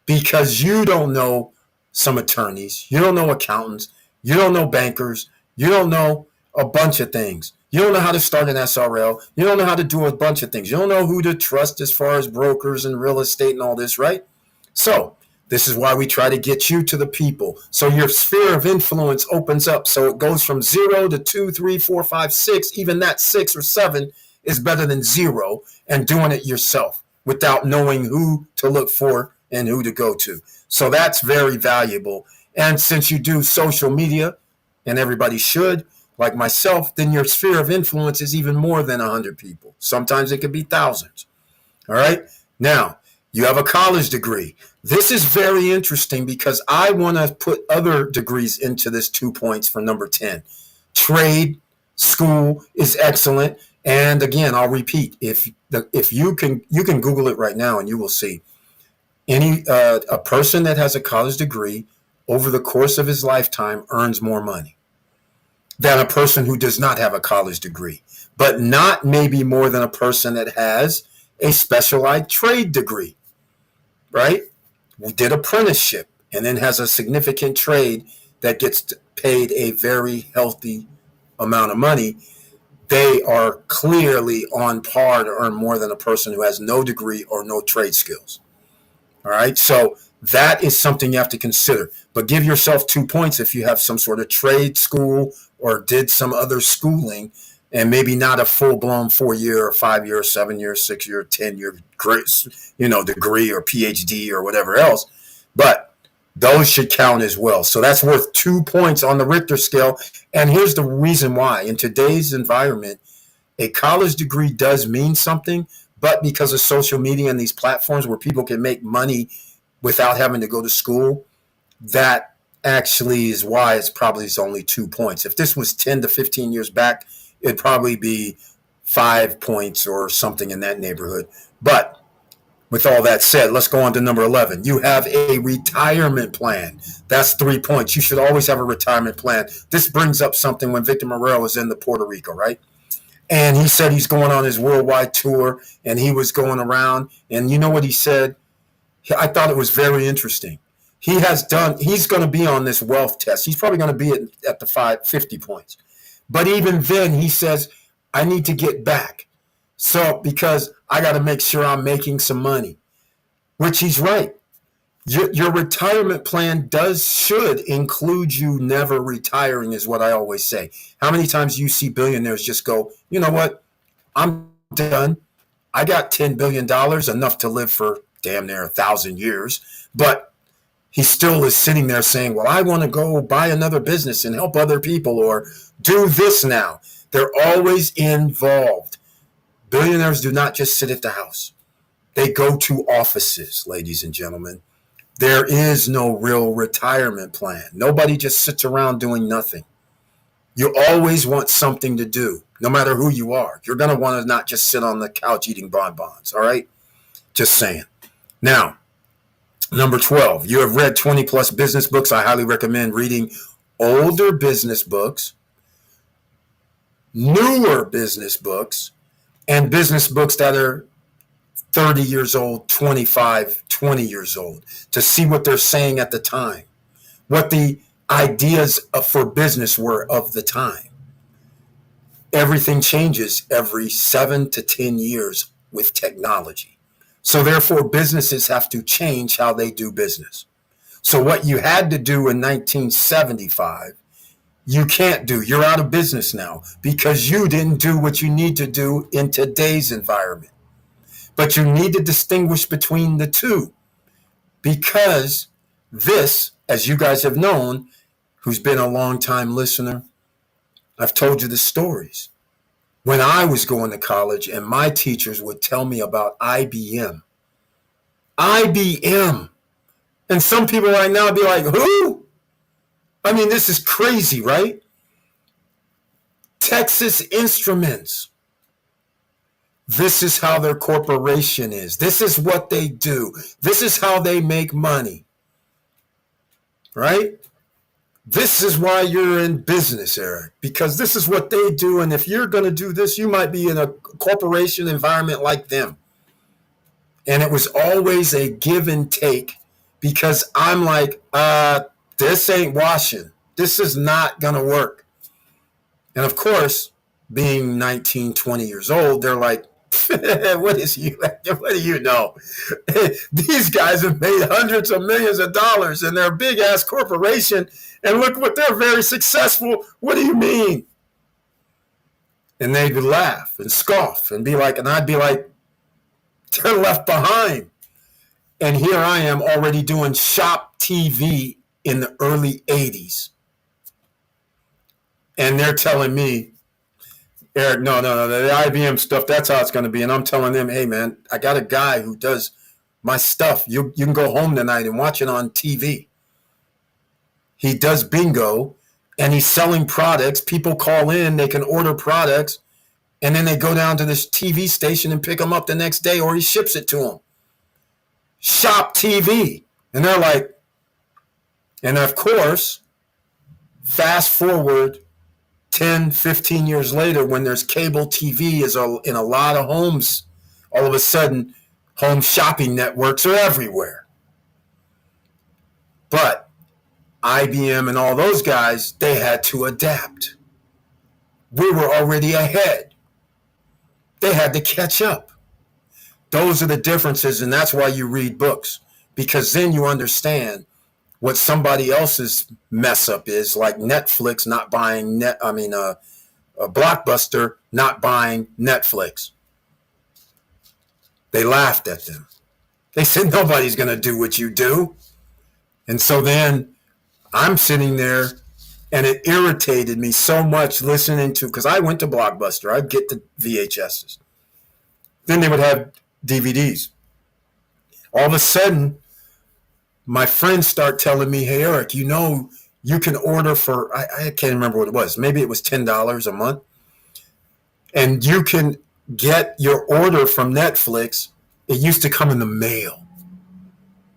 because you don't know some attorneys, you don't know accountants, you don't know bankers, you don't know a bunch of things. You don't know how to start an SRL. You don't know how to do a bunch of things. You don't know who to trust as far as brokers and real estate and all this, right? So this is why we try to get you to the people. So your sphere of influence opens up. So it goes from 0 to 2, 3, 4, 5, 6. Even that 6 or 7 is better than 0 and doing it yourself without knowing who to look for and who to go to. So that's very valuable. And since you do social media, and everybody should, like myself, then your sphere of influence is even more than 100 people. Sometimes it could be thousands. All right. Now, you have a college degree. This is very interesting because I want to put other degrees into this 2 points for number 10. Trade school is excellent. And again, I'll repeat, if you can Google it right now and you will see a person that has a college degree over the course of his lifetime earns more money than a person who does not have a college degree, but not maybe more than a person that has a specialized trade degree, right? Did apprenticeship and then has a significant trade that gets paid a very healthy amount of money. They are clearly on par to earn more than a person who has no degree or no trade skills. All right. So that is something you have to consider, but give yourself 2 points if you have some sort of trade school or did some other schooling, and maybe not a full-blown 4-year or 5-year or 7-year, 6-year, 10-year degree or PhD or whatever else, but those should count as well. So that's worth 2 points on the Richter scale. And here's the reason why. In today's environment, a college degree does mean something, but because of social media and these platforms where people can make money without having to go to school, that actually is why it's probably only 2 points. If this was 10 to 15 years back, it'd probably be 5 points or something in that neighborhood. But with all that said, let's go on to number 11. You have a retirement plan. That's 3 points. You should always have a retirement plan. This brings up something when Victor Morel was in Puerto Rico, right? And he said he's going on his worldwide tour and he was going around. And you know what he said? I thought it was very interesting. He's going to be on this wealth test. He's probably going to be at the 50 points. But even then, he says, I need to get back. So, because I got to make sure I'm making some money, which he's right. Your retirement plan should include you never retiring, is what I always say. How many times you see billionaires just go, you know what, I'm done. I got $10 billion, enough to live for damn near 1,000 years. But he still is sitting there saying, well, I want to go buy another business and help other people or do this now. They're always involved. Billionaires do not just sit at the house. They go to offices, ladies and gentlemen. There is no real retirement plan. Nobody just sits around doing nothing. You always want something to do, no matter who you are. You're going to want to not just sit on the couch eating bonbons, all right? Just saying. Now, number 12, you have read 20 plus business books. I highly recommend reading older business books, newer business books, and business books that are 30 years old, 25, 20 years old, to see what they're saying at the time, what the ideas for business were of the time. Everything changes every 7 to 10 years with technology. So therefore, businesses have to change how they do business. So what you had to do in 1975, you can't do. You're out of business now because you didn't do what you need to do in today's environment. But you need to distinguish between the two, because this, as you guys have known, who's been a long time listener, I've told you the stories. When I was going to college and my teachers would tell me about IBM. IBM. And some people right now would be like, who? I mean, this is crazy, right? Texas Instruments. This is how their corporation is. This is what they do. This is how they make money. Right? This is why you're in business, Eric, because this is what they do. And if you're going to do this, you might be in a corporation environment like them. And it was always a give and take, because I'm like, this ain't washing. This is not going to work. And of course, being 19, 20 years old, they're like, what do you know? These guys have made hundreds of millions of dollars and they're a big ass corporation. And look what, they're very successful. What do you mean? And they would laugh and scoff and be like, and I'd be like, they're left behind. And here I am already doing shop TV in the early 80s. And they're telling me, Eric, no, the IBM stuff, that's how it's going to be. And I'm telling them, hey, man, I got a guy who does my stuff. You can go home tonight and watch it on TV. He does bingo, and he's selling products. People call in, they can order products, and then they go down to this TV station and pick them up the next day, or he ships it to them. Shop TV. And they're like, and of course, fast forward 10, 15 years later, when there's cable TV in a lot of homes, all of a sudden, home shopping networks are everywhere. But IBM and all those guys, they had to adapt. We were already ahead. They had to catch up. Those are the differences, and that's why you read books, because then you understand what somebody else's mess up is, like Netflix not buying Blockbuster not buying Netflix. They laughed at them. They said, nobody's going to do what you do. And so then I'm sitting there, and it irritated me so much listening to, because I went to Blockbuster. I'd get the VHSs. Then they would have DVDs. All of a sudden, my friends start telling me, hey, Eric, you know, you can order for, I can't remember what it was. Maybe it was $10 a month. And you can get your order from Netflix. It used to come in the mail.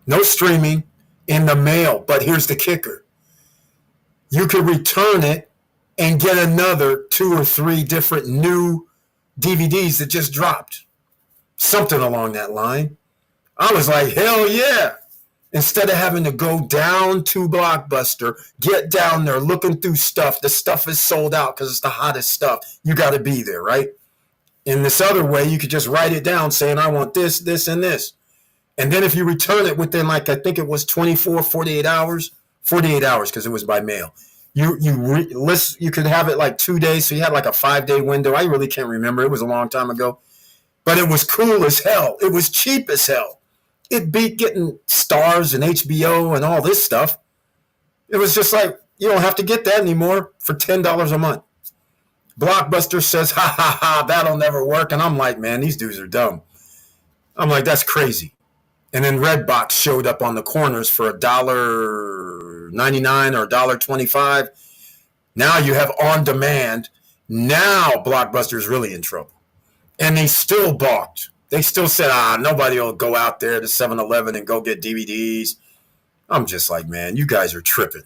No streaming, in the mail. But here's the kicker. You could return it and get another 2 or 3 different new DVDs that just dropped. Something along that line. I was like, hell yeah. Instead of having to go down to Blockbuster, get down there looking through stuff. The stuff is sold out because it's the hottest stuff. You got to be there, right? In this other way, you could just write it down saying, I want this, this, and this. And then if you return it within, like, I think it was 24, 48 hours, 48 hours, because it was by mail. You could have it like 2 days, so you had like a 5 day window. I really can't remember. It was a long time ago, but it was cool as hell. It was cheap as hell. It beat getting Stars and HBO and all this stuff. It was just like, you don't have to get that anymore for $10 a month. Blockbuster says, ha ha ha, that'll never work. And I'm like, man, these dudes are dumb. I'm like, that's crazy. And then Redbox showed up on the corners for $1.99 or $1.25. Now you have on demand. Now Blockbuster's really in trouble. And they still balked. They still said, nobody will go out there to 7-Eleven and go get DVDs. I'm just like, man, you guys are tripping.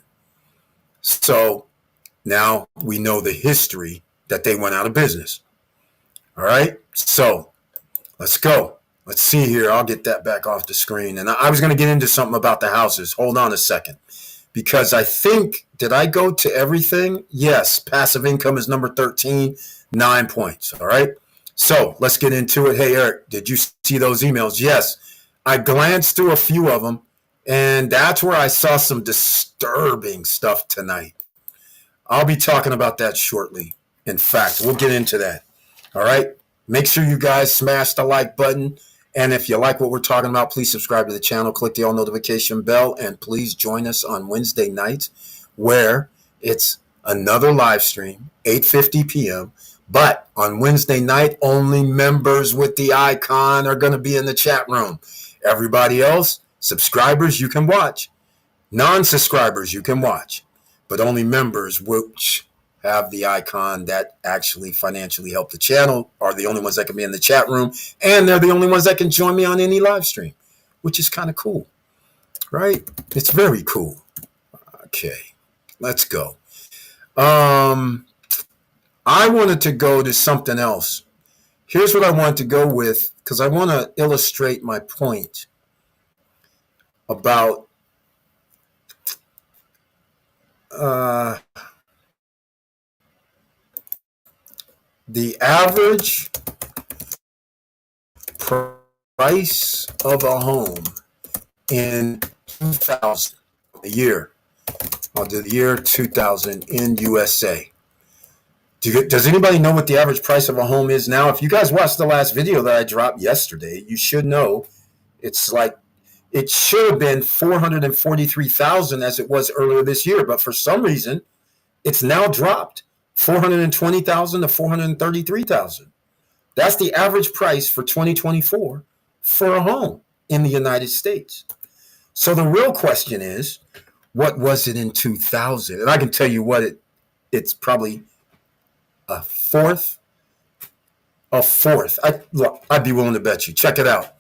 So now we know the history that they went out of business. All right. So let's go. Let's see here. I'll get that back off the screen. And I was going to get into something about the houses. Hold on a second. Because I think, did I go to everything? Yes. Passive income is number 13, 9 points. All right. So let's get into it. Hey, Eric, did you see those emails? Yes. I glanced through a few of them, and that's where I saw some disturbing stuff tonight. I'll be talking about that shortly. In fact, we'll get into that. All right. Make sure you guys smash the like button. And if you like what we're talking about, please subscribe to the channel, click the all notification bell, and please join us on Wednesday nights where it's another live stream, 8:50 p.m. But on Wednesday night, only members with the icon are going to be in the chat room. Everybody else, subscribers, you can watch. Non-subscribers, you can watch. But only members, which have the icon that actually financially help the channel, are the only ones that can be in the chat room, and they're the only ones that can join me on any live stream, which is kind of cool, right? It's very cool. Okay, let's go. I wanted to go to something else. Here's what I wanted to go with, because I want to illustrate my point about the average price of a home in 2000, a year. I'll do the year 2000 in USA. Does anybody know what the average price of a home is now? If you guys watched the last video that I dropped yesterday, you should know it's like, it should have been 443,000 as it was earlier this year, but for some reason, it's now dropped 420,000 to 433,000. That's the average price for 2024 for a home in the United States. So the real question is, what was it in 2000? And I can tell you what it's probably a fourth. I'd be willing to bet you. Check it out.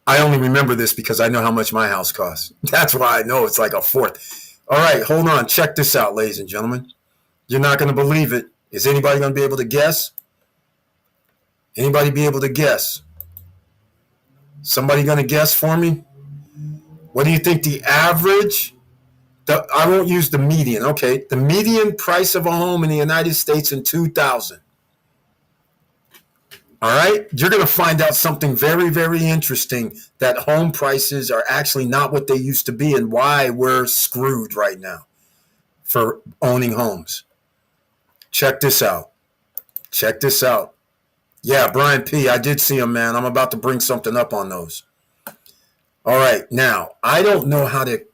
I only remember this because I know how much my house costs. That's why I know it's like a fourth. All right, hold on. Check this out, ladies and gentlemen. You're not going to believe it. Is anybody going to be able to guess? Anybody be able to guess? Somebody going to guess for me? What do you think the average, I won't use the median, okay? The median price of a home in the United States in 2000. All right? You're going to find out something very, very interesting, that home prices are actually not what they used to be and why we're screwed right now for owning homes. Check this out. Check this out. Yeah, Brian P., I did see him, man. I'm about to bring something up on those. All right, now, I don't know how to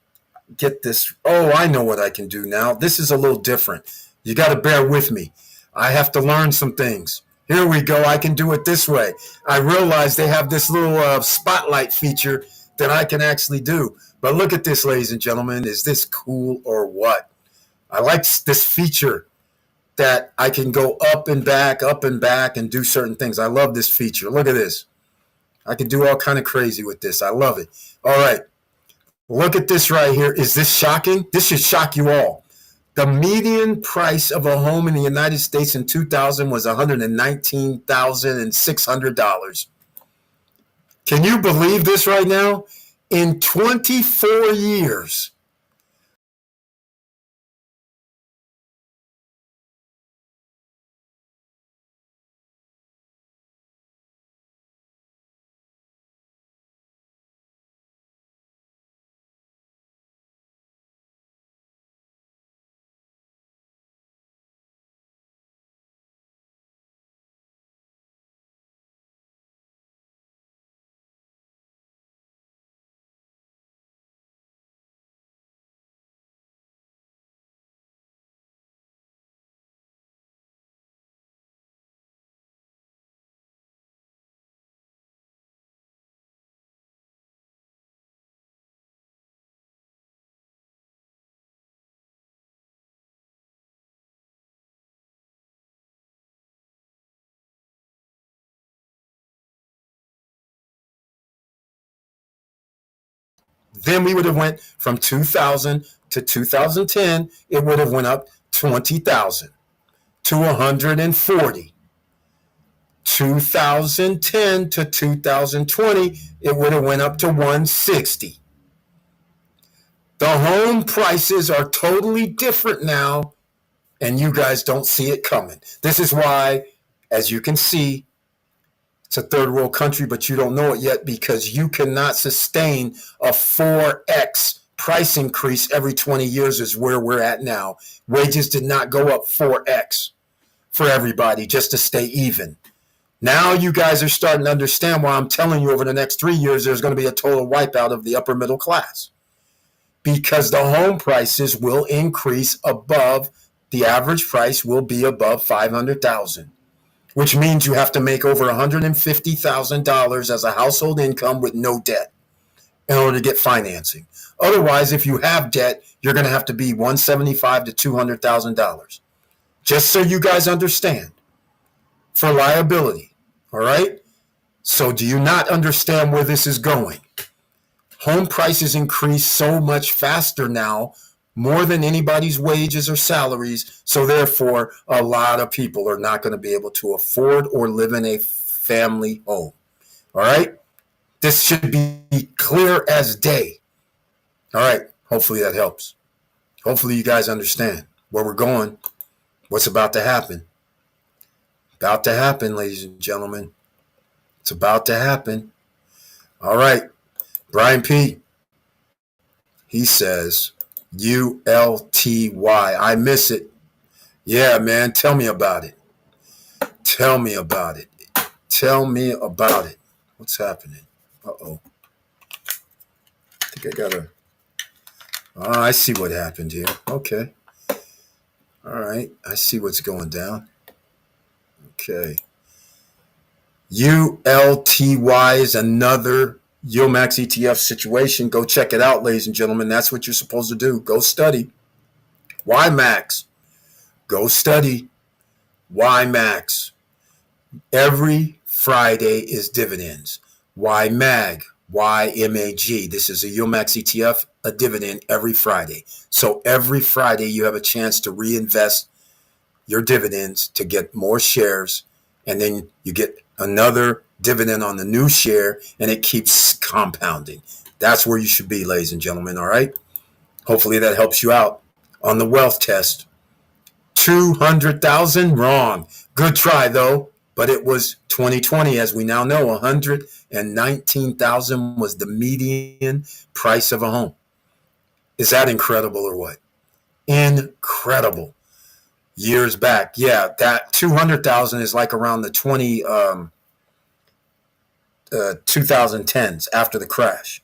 get this. Oh, I know what I can do now. This is a little different. You got to bear with me. I have to learn some things. Here we go. I can do it this way. I realize they have this little spotlight feature that I can actually do. But look at this, ladies and gentlemen. Is this cool or what? I like this feature that I can go up and back, and do certain things. I love this feature. Look at this. I can do all kind of crazy with this. I love it. All right. Look at this right here. Is this shocking? This should shock you all. The median price of a home in the United States in 2000 was $119,600. Can you believe this right now? In 24 years, Then we would have went from 2000 to 2010. It would have went up 20,000 to 140. 2010 to 2020, it would have went up to 160. The home prices are totally different now, and you guys don't see it coming. This is why, as you can see, it's a third world country, but you don't know it yet because you cannot sustain a 4x price increase every 20 years is where we're at now. Wages did not go up 4x for everybody just to stay even. Now you guys are starting to understand why I'm telling you over the next 3 years there's going to be a total wipeout of the upper middle class. Because the home prices will increase above, the average price will be above $500,000, which means you have to make over $150,000 as a household income with no debt in order to get financing. Otherwise, if you have debt, you're going to have to be $175,000 to $200,000. Just so you guys understand, for liability. All right? So do you not understand where this is going? Home prices increase so much faster now, more than anybody's wages or salaries. So therefore, a lot of people are not going to be able to afford or live in a family home. All right? This should be clear as day. All right? Hopefully that helps. Hopefully you guys understand where we're going, what's about to happen. About to happen, ladies and gentlemen. It's about to happen. All right. Brian P. He says, ULTY. I miss it. Yeah, man. Tell me about it. Tell me about it. Tell me about it. What's happening? Uh-oh. I think I got to... Oh, I see what happened here. Okay. All right. I see what's going down. Okay. ULTY is another YoMax ETF situation. Go check it out, ladies and gentlemen. That's what you're supposed to do. Go study. YMAX. Go study. YMAX. Every Friday is dividends. YMAG. YMAG. This is a YoMax ETF, a dividend every Friday. So every Friday you have a chance to reinvest your dividends to get more shares, and then you get another dividend on the new share, and it keeps compounding. That's where you should be, ladies and gentlemen, all right? Hopefully that helps you out on the wealth test. 200,000, wrong. Good try, though, but it was 2020, as we now know. 119,000 was the median price of a home. Is that incredible or what? Incredible. Years back, yeah, that 200,000 is like around the 2010s after the crash,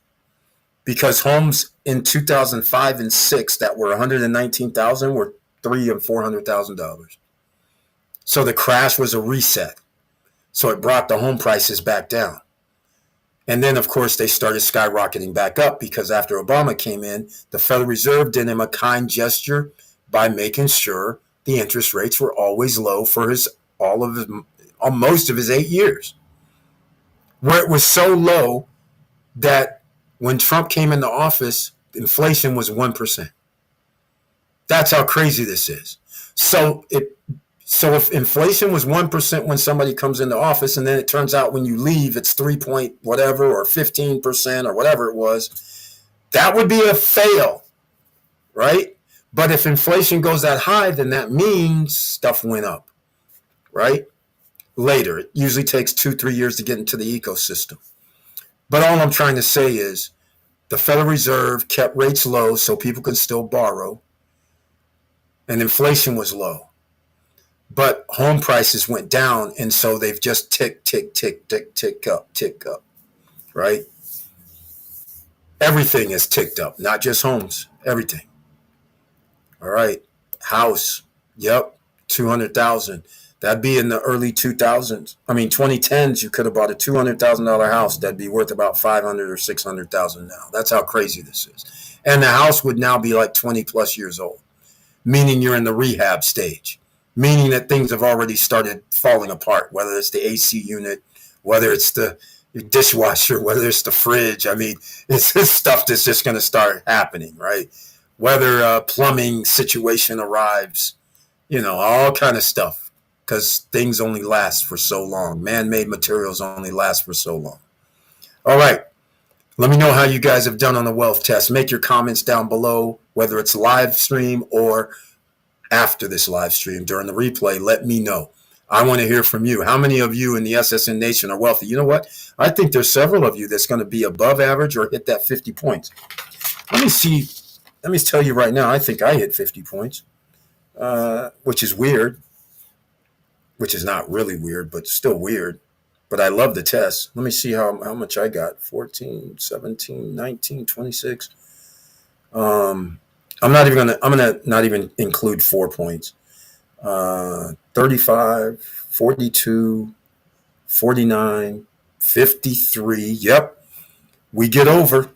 because homes in 2005 and 6 that were 119,000 were $300,000 and $400,000. So the crash was a reset. So it brought the home prices back down. And then, of course, they started skyrocketing back up because after Obama came in, the Federal Reserve did him a kind gesture by making sure the interest rates were always low for most of his 8 years, where it was so low that when Trump came into office, inflation was 1%. That's how crazy this is. So if inflation was 1% when somebody comes into office, and then it turns out when you leave it's 3 point whatever or 15% or whatever it was, that would be a fail, right? But if inflation goes that high, then that means stuff went up, right? Later. It usually takes 2-3 years to get into the ecosystem. But all I'm trying to say is the Federal Reserve kept rates low so people could still borrow, and inflation was low. But home prices went down, and so they've just tick up, right? Everything is ticked up, not just homes, everything. All right, house, yep, 200,000. That'd be in the early 2010s. You could have bought a $200,000 house. That'd be worth about 500 or 600,000 now. That's how crazy this is. And the house would now be like 20 plus years old, meaning you're in the rehab stage, meaning that things have already started falling apart, whether it's the AC unit, whether it's the your dishwasher, whether it's the fridge. I mean, it's stuff that's just going to start happening, right? Whether a plumbing situation arrives, all kind of stuff, because things only last for so long. Man-made materials only last for so long. All right. Let me know how you guys have done on the wealth test. Make your comments down below, whether it's live stream or after this live stream during the replay. Let me know. I want to hear from you. How many of you in the SSN Nation are wealthy? You know what? I think there's several of you that's going to be above average or hit that 50 points. Let me see. Let me tell you right now, I think I hit 50 points, which is weird, which is not really weird, but still weird. But I love the test. Let me see how much I got. 14, 17, 19, 26. I'm not even include 4 points. 35, 42, 49, 53. Yep. We get over.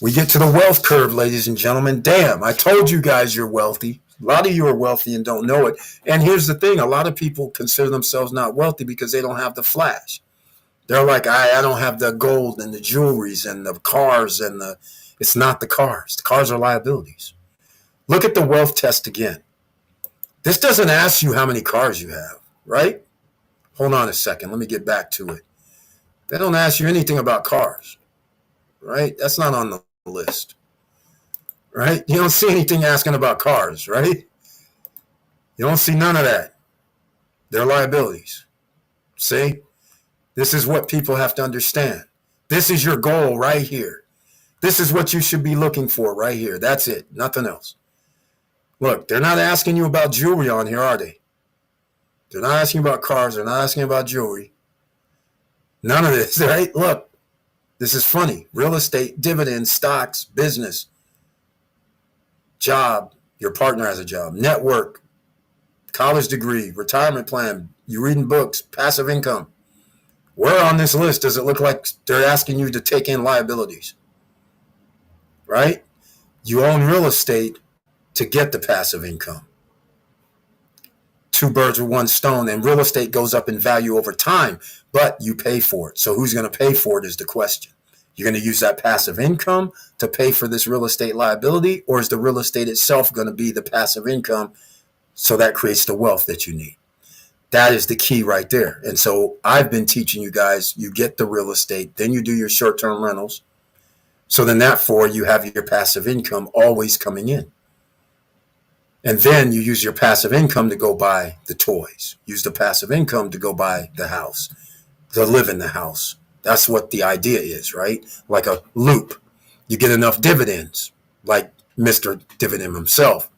We get to the wealth curve, ladies and gentlemen. Damn, I told you guys you're wealthy. A lot of you are wealthy and don't know it. And here's the thing. A lot of people consider themselves not wealthy because they don't have the flash. They're like, I don't have the gold and the jewelries and the cars it's not the cars. The cars are liabilities. Look at the wealth test again. This doesn't ask you how many cars you have, right? Hold on a second. Let me get back to it. They don't ask you anything about cars, right? That's not on the list, right? You don't see anything asking about cars, right? You don't see none of that. They're liabilities. See? This is what people have to understand. This is your goal right here. This is what you should be looking for right here. That's it. Nothing else. Look, they're not asking you about jewelry on here, are they? They're not asking about cars. They're not asking about jewelry. None of this, right? Look, this is funny. Real estate, dividends, stocks, business, job, your partner has a job, network, college degree, retirement plan, you reading books, passive income. Where on this list does it look like they're asking you to take in liabilities? Right? You own real estate to get the passive income. Two birds with one stone, and real estate goes up in value over time, but you pay for it. So who's going to pay for it is the question. You're going to use that passive income to pay for this real estate liability, or is the real estate itself going to be the passive income so that creates the wealth that you need? That is the key right there. And so I've been teaching you guys, you get the real estate, then you do your short-term rentals. So then you have your passive income always coming in. And then you use your passive income to go buy the toys. Use the passive income to go buy the house, to live in the house. That's what the idea is, right? Like a loop. You get enough dividends, like Mr. Dividend himself,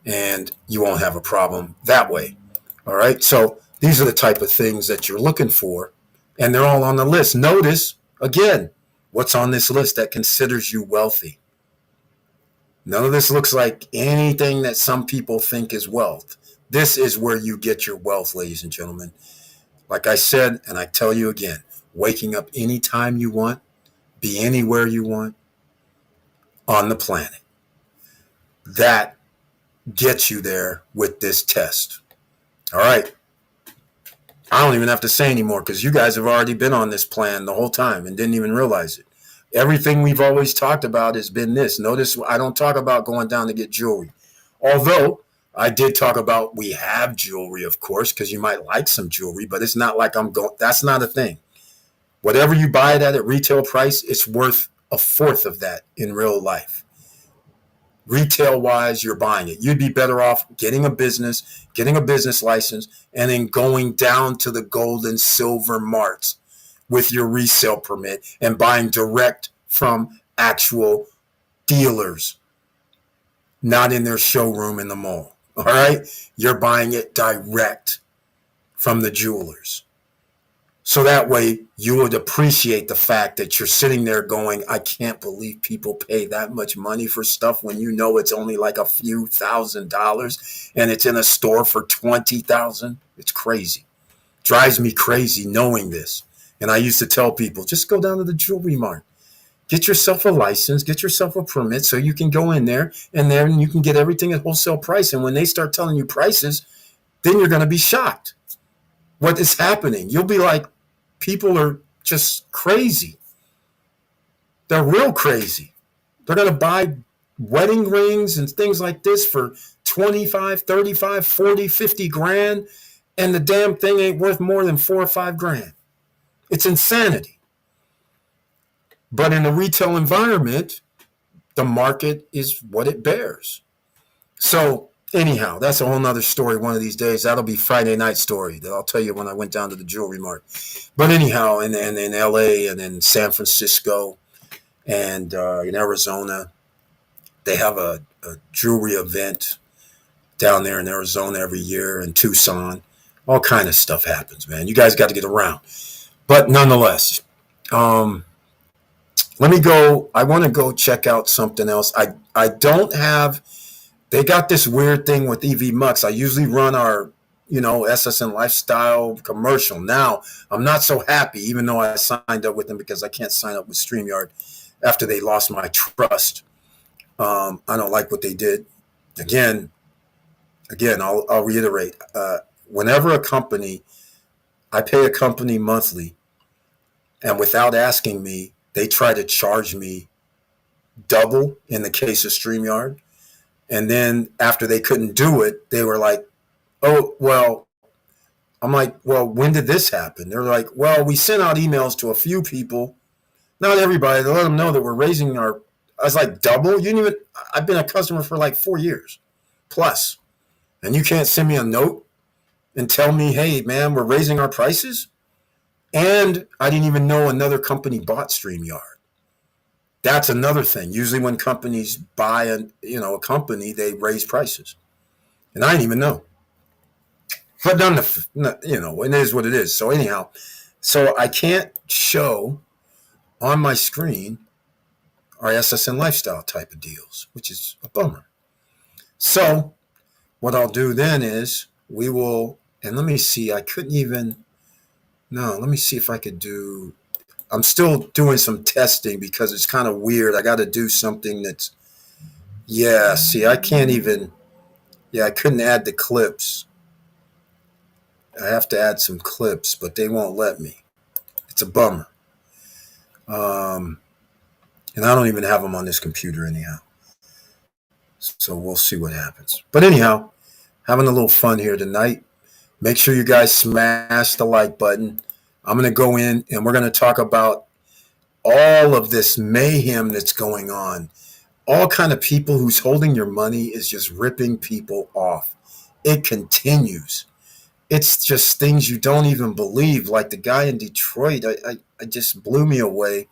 and you won't have a problem that way. All right. So these are the type of things that you're looking for, and they're all on the list. Notice, again, what's on this list that considers you wealthy. None of this looks like anything that some people think is wealth. This is where you get your wealth, ladies and gentlemen. Like I said, and I tell you again, waking up anytime you want, be anywhere you want on the planet. That gets you there with this test. All right. I don't even have to say anymore because you guys have already been on this plan the whole time and didn't even realize it. Everything we've always talked about has been this. Notice I don't talk about going down to get jewelry. Although I did talk about we have jewelry, of course, because you might like some jewelry, but it's not like I'm going. That's not a thing. Whatever you buy it at retail price, it's worth a fourth of that in real life. Retail wise, you're buying it. You'd be better off getting a business license, and then going down to the gold and silver marts with your resale permit and buying direct from actual dealers, not in their showroom in the mall. All right. You're buying it direct from the jewelers. So that way you would appreciate the fact that you're sitting there going, I can't believe people pay that much money for stuff when you know it's only like a few $1,000s and it's in a store for $20,000. It's crazy. Drives me crazy knowing this. And I used to tell people, just go down to the jewelry mart. Get yourself a license, get yourself a permit so you can go in there and then you can get everything at wholesale price. And when they start telling you prices, then you're going to be shocked. What is happening? You'll be like, people are just crazy. They're real crazy. They're going to buy wedding rings and things like this for 25, 35, 40, 50 grand. And the damn thing ain't worth more than 4 or 5 grand. It's insanity. But in a retail environment, the market is what it bears. So anyhow, that's a whole nother story one of these days. That'll be Friday night story that I'll tell you when I went down to the jewelry mart. But anyhow, in LA and in San Francisco and in Arizona, they have a jewelry event down there in Arizona every year, in Tucson. All kind of stuff happens, man. You guys got to get around. But nonetheless, let me go. I want to go check out something else. I don't have, they got this weird thing with EV Mux. I usually run our, SSN Lifestyle commercial. Now, I'm not so happy, even though I signed up with them, because I can't sign up with StreamYard after they lost my trust. I don't like what they did. Again, I'll reiterate. Whenever I pay a company monthly, and without asking me, they try to charge me double in the case of StreamYard. And then after they couldn't do it, they were like, oh, well, I'm like, well, when did this happen? They're like, well, we sent out emails to a few people, not everybody, to let them know that we're raising our, I was like, double? I've been a customer for like 4 years plus. And you can't send me a note and tell me, hey, man, we're raising our prices? And I didn't even know another company bought StreamYard. That's another thing. Usually when companies buy a company, they raise prices. And I didn't even know. But it is what it is. So anyhow, so I can't show on my screen our SSN Lifestyle type of deals, which is a bummer. So what I'll do then is we will, and let me see, let me see if I could do, I'm still doing some testing because it's kind of weird. I got to do something that's, I can't even, I couldn't add the clips. I have to add some clips, but they won't let me. It's a bummer. And I don't even have them on this computer anyhow. So we'll see what happens. But anyhow, having a little fun here tonight. Make sure you guys smash the like button. I'm going to go in and we're going to talk about all of this mayhem that's going on. All kind of people who's holding your money is just ripping people off. It continues. It's just things you don't even believe. Like the guy in Detroit, I just blew me away.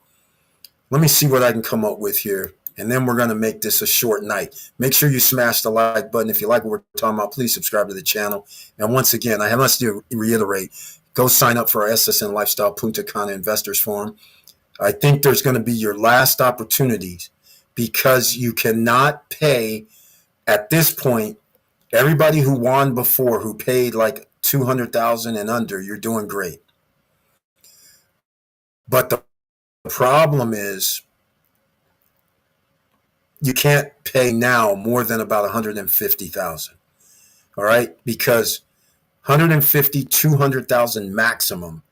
Let me see what I can come up with here. And then we're going to make this a short night. Make sure you smash the like button. If you like what we're talking about, please subscribe to the channel. And once again, I must reiterate, go sign up for our SSN Lifestyle Punta Cana Investors Forum. I think there's going to be your last opportunities because you cannot pay at this point. Everybody who won before, who paid like $200,000 and under, you're doing great. But the problem is you can't pay now more than about $150,000. All right, because 150, 200,000 maximum,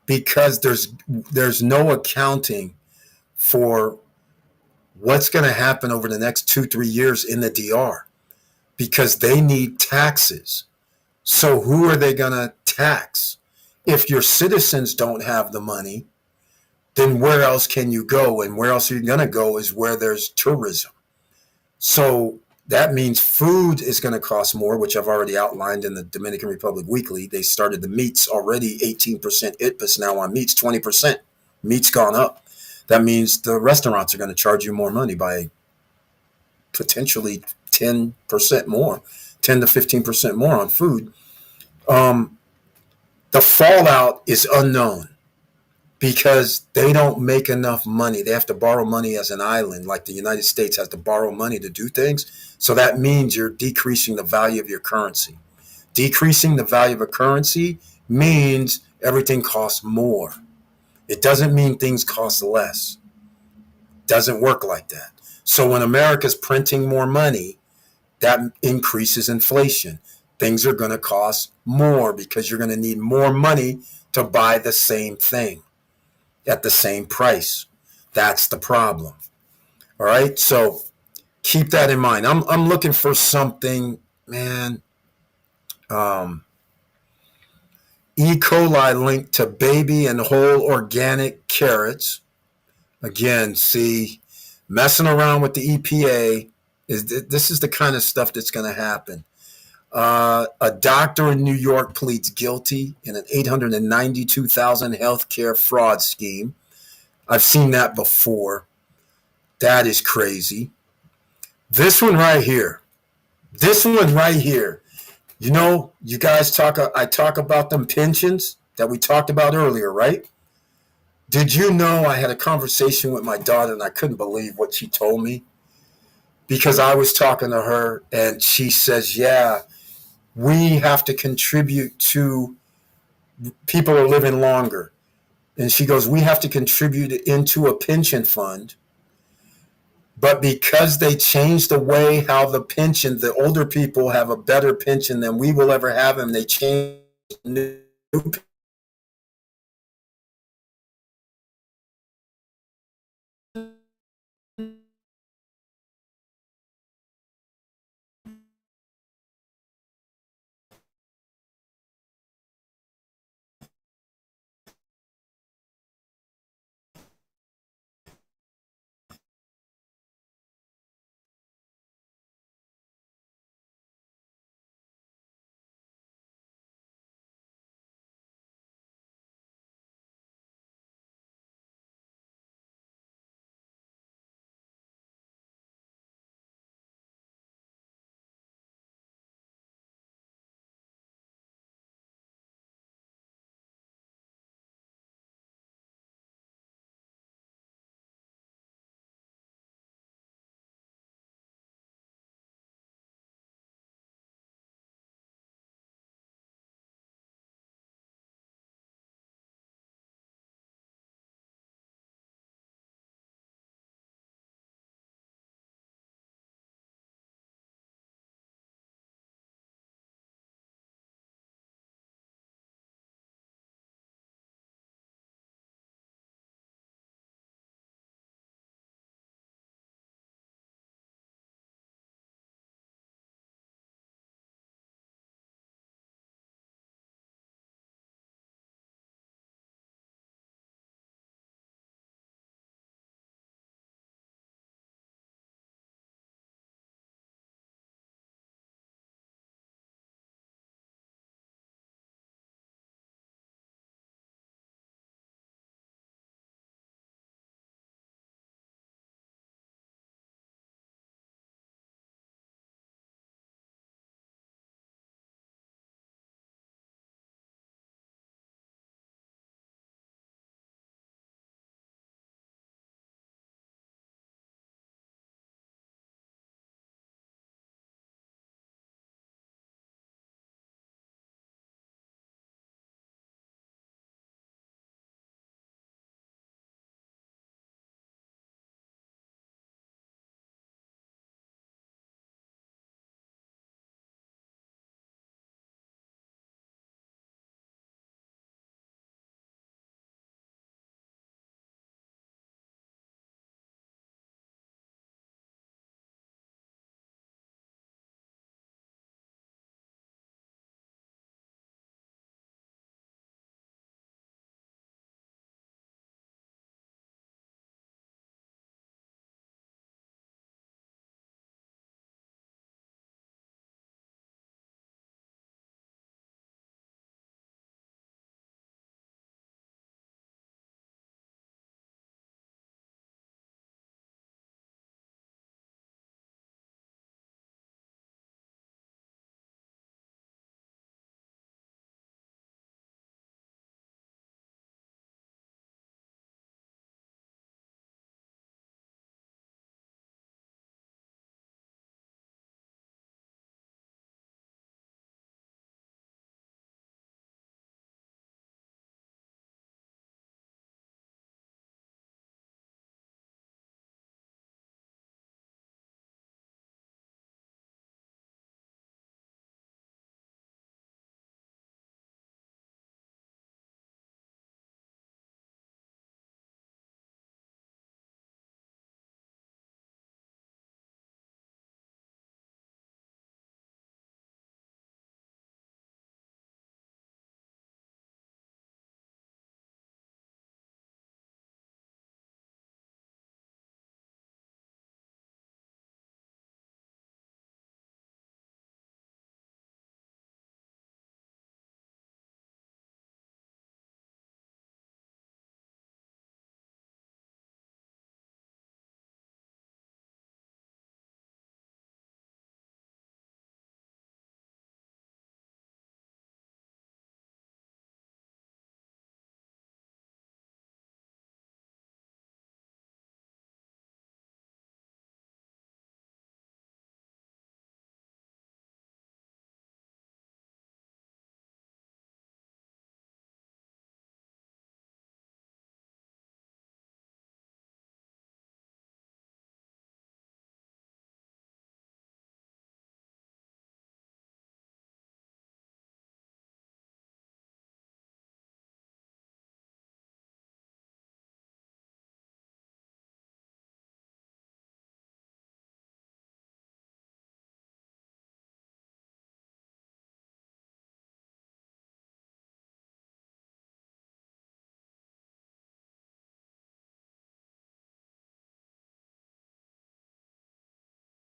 because there's no accounting for what's going to happen over the next 2-3 years in the DR, because they need taxes. So who are they going to tax? If your citizens don't have the money, then where else can you go? And where else are you going to go is where there's tourism. So that means food is going to cost more, which I've already outlined in the Dominican Republic Weekly. They started the meats already, 18% ITPAS now on meats, 20%. Meat's gone up. That means the restaurants are going to charge you more money by potentially 10% more, 10 to 15% more on food. The fallout is unknown because they don't make enough money. They have to borrow money as an island, like the United States has to borrow money to do things. So that means you're decreasing the value of your currency. Decreasing the value of a currency means everything costs more. It doesn't mean things cost less. It doesn't work like that. So when America's printing more money, that increases inflation. Things are going to cost more because you're going to need more money to buy the same thing. at the same price. That's the problem. All right. So keep that in mind. I'm looking for something, man. Um, E. coli linked to baby and whole organic carrots. Again, see, messing around with the EPA is this is the kind of stuff that's going to happen. A doctor in New York pleads guilty in an 892,000 healthcare fraud scheme. I've seen that before. That is crazy. This one right here. This one right here. You know, you guys talk. I talk about them pensions that we talked about earlier, right? Did you know I had a conversation with my daughter and I couldn't believe what she told me? Because I was talking to her and she says, yeah, we have to contribute to people are living longer. And she goes, we have to contribute into a pension fund. But because they changed the way how the pension, the older people have a better pension than we will ever have, and they changed new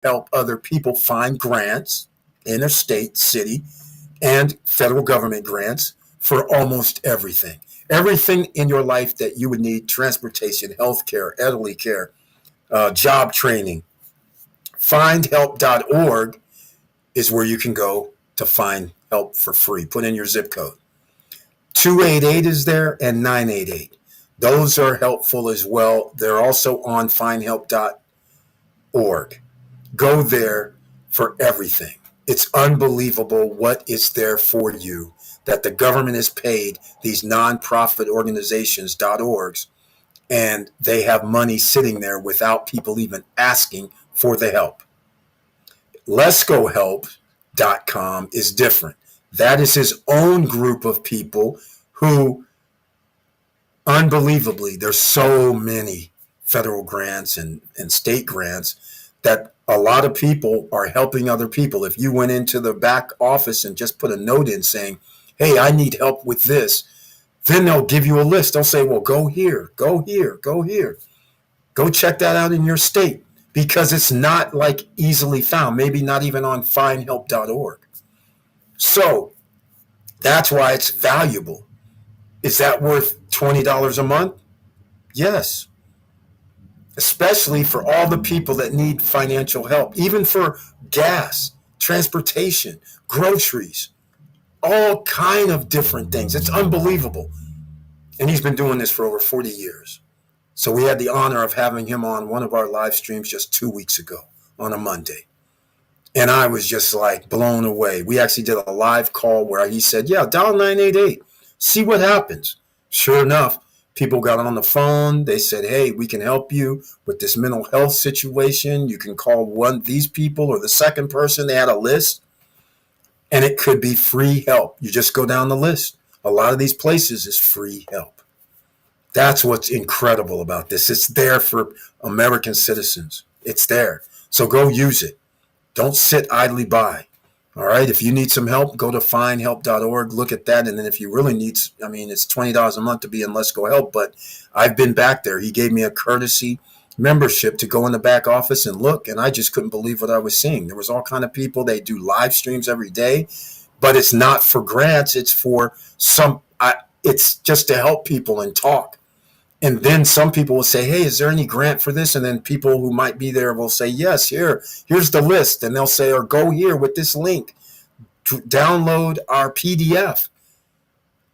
help other people find grants in their state, city, and federal government grants for almost everything. Everything in your life that you would need: transportation, healthcare, elderly care, job training. Findhelp.org is where you can go to find help for free. Put in your zip code. 288 is there, and 988. Those are helpful as well. They're also on findhelp.org. Go there for everything. It's unbelievable what is there for you that the government has paid these nonprofit organizations, .orgs, and they have money sitting there without people even asking for the help. LesGoHelp.com is different. That is his own group of people who, unbelievably, there's so many federal grants and state grants that a lot of people are helping other people. If you went into the back office and just put a note in saying, hey, I need help with this, then they'll give you a list. They'll say, well, go here, go here, go here. Go check that out in your state, because it's not like easily found, maybe not even on findhelp.org. So that's why it's valuable. Is that worth $20 a month? Yes. Especially for all the people that need financial help, even for gas, transportation, groceries, all kind of different things. It's unbelievable. And he's been doing this for over 40 years. So we had the honor of having him on one of our live streams just 2 weeks ago on a Monday. And I was just like blown away. We actually did a live call where he said, yeah, dial 988, see what happens. Sure enough, people got on the phone. They said, hey, we can help you with this mental health situation. You can call these people or the second person. They had a list, and it could be free help. You just go down the list. A lot of these places is free help. That's what's incredible about this. It's there for American citizens. It's there. So go use it. Don't sit idly by. All right. If you need some help, go to findhelp.org. Look at that. And then if you really need, it's $20 a month to be in Let's Go Help. But I've been back there. He gave me a courtesy membership to go in the back office and look. And I just couldn't believe what I was seeing. There was all kind of people. They do live streams every day. But it's not for grants. It's for it's just to help people and talk. And then some people will say, hey, is there any grant for this? And then people who might be there will say, yes, here's the list. And they'll say, or go here with this link, download our PDF.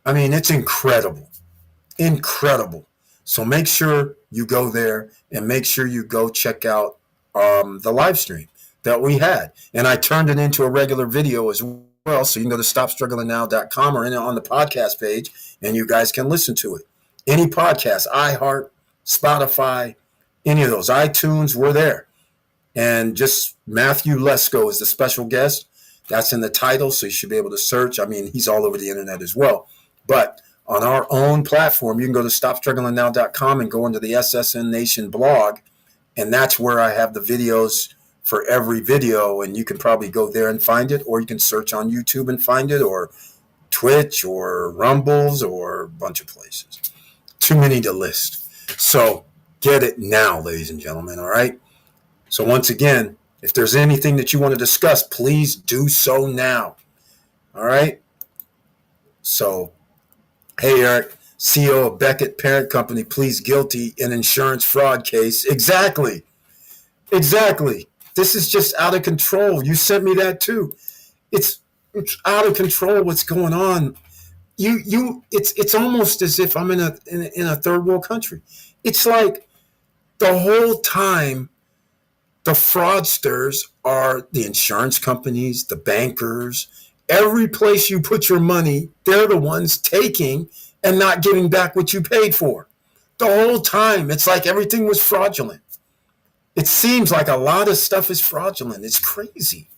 It's incredible, incredible. So make sure you go there and make sure you go check out the live stream that we had. And I turned it into a regular video as well. So you can go to stopstrugglingnow.com or on the podcast page, and you guys can listen to it. Any podcast, iHeart, Spotify, any of those, iTunes, we're there. And just Matthew Lesko is the special guest. That's in the title, so you should be able to search. He's all over the internet as well. But on our own platform, you can go to stopstrugglingnow.com and go into the SSN Nation blog, and that's where I have the videos for every video, and you can probably go there and find it, or you can search on YouTube and find it, or Twitch, or Rumbles, or a bunch of places. Too many to list. So get it now, ladies and gentlemen. All right. So once again, if there's anything that you want to discuss, please do so now. All right. So, hey, Eric, CEO of Beckett Parent Company, pleads guilty in insurance fraud case. Exactly. This is just out of control. You sent me that too. It's out of control what's going on. It's almost as if I'm in a third world country. It's like the whole time the fraudsters are the insurance companies, the bankers. Every place you put your money, they're the ones taking and not giving back what you paid for. The whole time, it's like everything was fraudulent. It seems like a lot of stuff is fraudulent. It's crazy.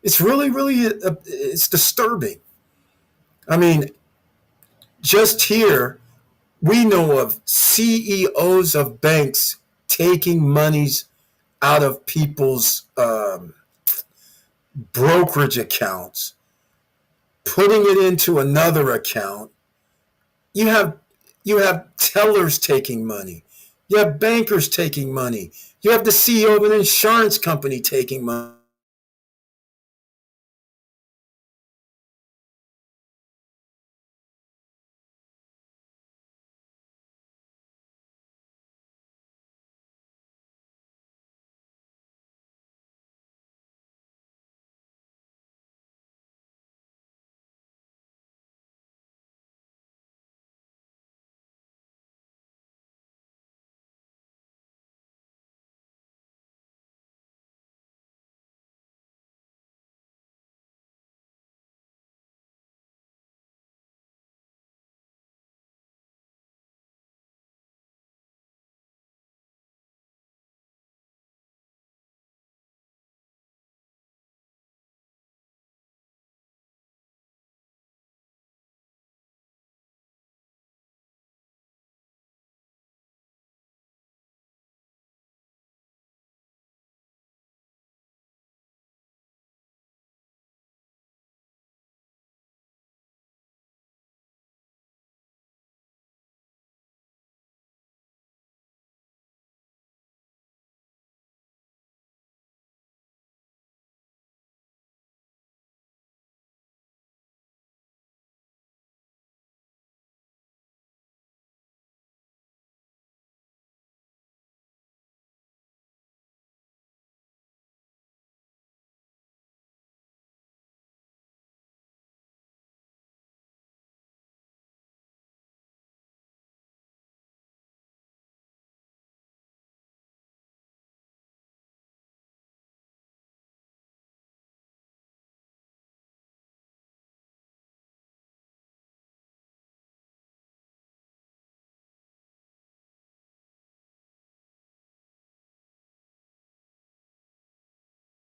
It's really, it's disturbing. Just here, we know of CEOs of banks taking monies out of people's brokerage accounts, putting it into another account. You have tellers taking money. You have bankers taking money. You have the CEO of an insurance company taking money.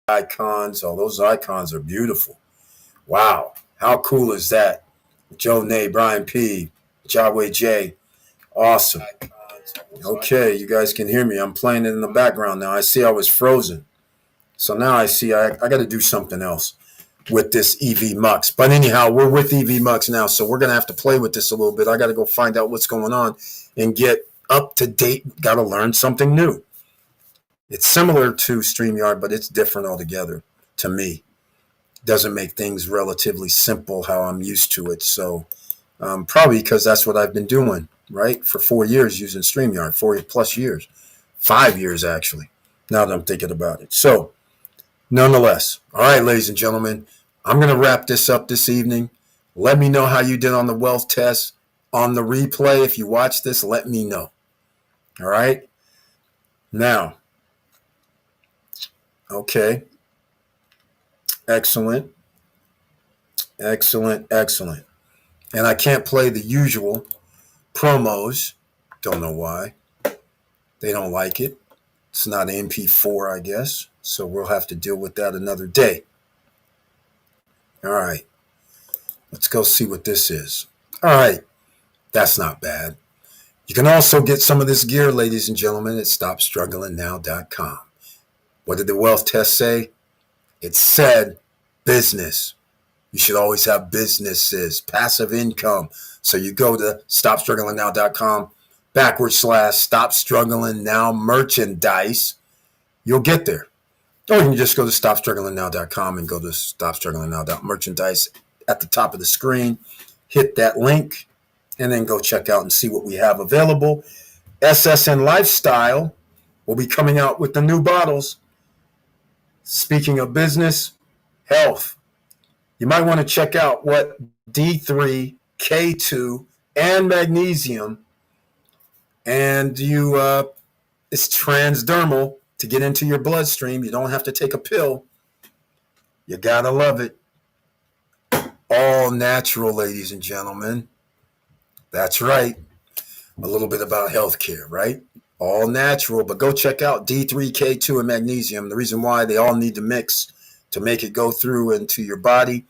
Icons. Oh, those icons are beautiful. Wow. How cool is that? Joe Nay, Brian P, Jaway J. Awesome. Okay, you guys can hear me. I'm playing it in the background now. I see I was frozen. So now I see I got to do something else with this EV Mux. But anyhow, we're with EV Mux now. So we're going to have to play with this a little bit. I got to go find out what's going on and get up to date. Got to learn something new. It's similar to StreamYard, but it's different altogether to me. Doesn't make things relatively simple how I'm used to it. So probably because that's what I've been doing, right? For 4 years using StreamYard, 4+ years, 5 years actually, now that I'm thinking about it. So nonetheless, all right, ladies and gentlemen, I'm going to wrap this up this evening. Let me know how you did on the wealth test. On the replay, if you watch this, let me know. All right? Now, okay. Excellent. Excellent. Excellent. And I can't play the usual promos. Don't know why. They don't like it. It's not an MP4, I guess. So we'll have to deal with that another day. All right. Let's go see what this is. All right. That's not bad. You can also get some of this gear, ladies and gentlemen, at StopStrugglingNow.com. What did the wealth test say? It said business. You should always have businesses, passive income. So you go to StopStrugglingNow.com /StopStrugglingNow merchandise. You'll get there. Or you can just go to StopStrugglingNow.com and go to StopStrugglingNow merchandise at the top of the screen. Hit that link and then go check out and see what we have available. SSN Lifestyle will be coming out with the new bottles. Speaking of business, health. You might want to check out what D3, K2, and magnesium, and it's transdermal to get into your bloodstream. You don't have to take a pill. You gotta love it. All natural, ladies and gentlemen. That's right. A little bit about healthcare, right? All natural, but go check out D3, K2, and magnesium. The reason why they all need to mix to make it go through into your body.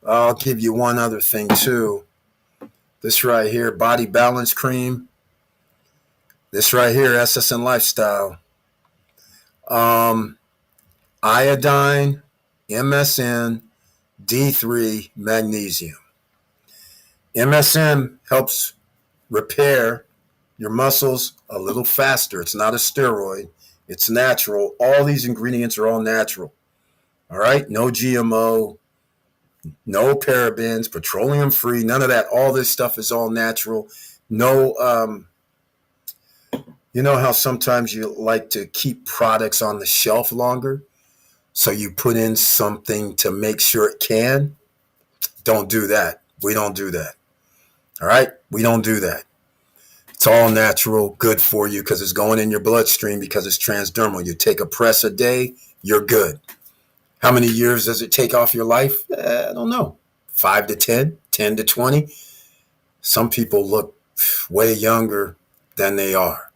I'll give you one other thing too. This right here, Body Balance Cream. This right here, SSN Lifestyle. Iodine, MSM, D3, magnesium. MSM helps repair your muscles a little faster. It's not a steroid. It's natural. All these ingredients are all natural. All right. No GMO, no parabens, petroleum free, none of that. All this stuff is all natural. No, you know how sometimes you like to keep products on the shelf longer? So you put in something to make sure it can? Don't do that. We don't do that. All right. We don't do that. It's all natural, good for you because it's going in your bloodstream because it's transdermal. You take a press a day, you're good. How many years does it take off your life? I don't know. 5 to 10, 10 to 20. Some people look way younger than they are.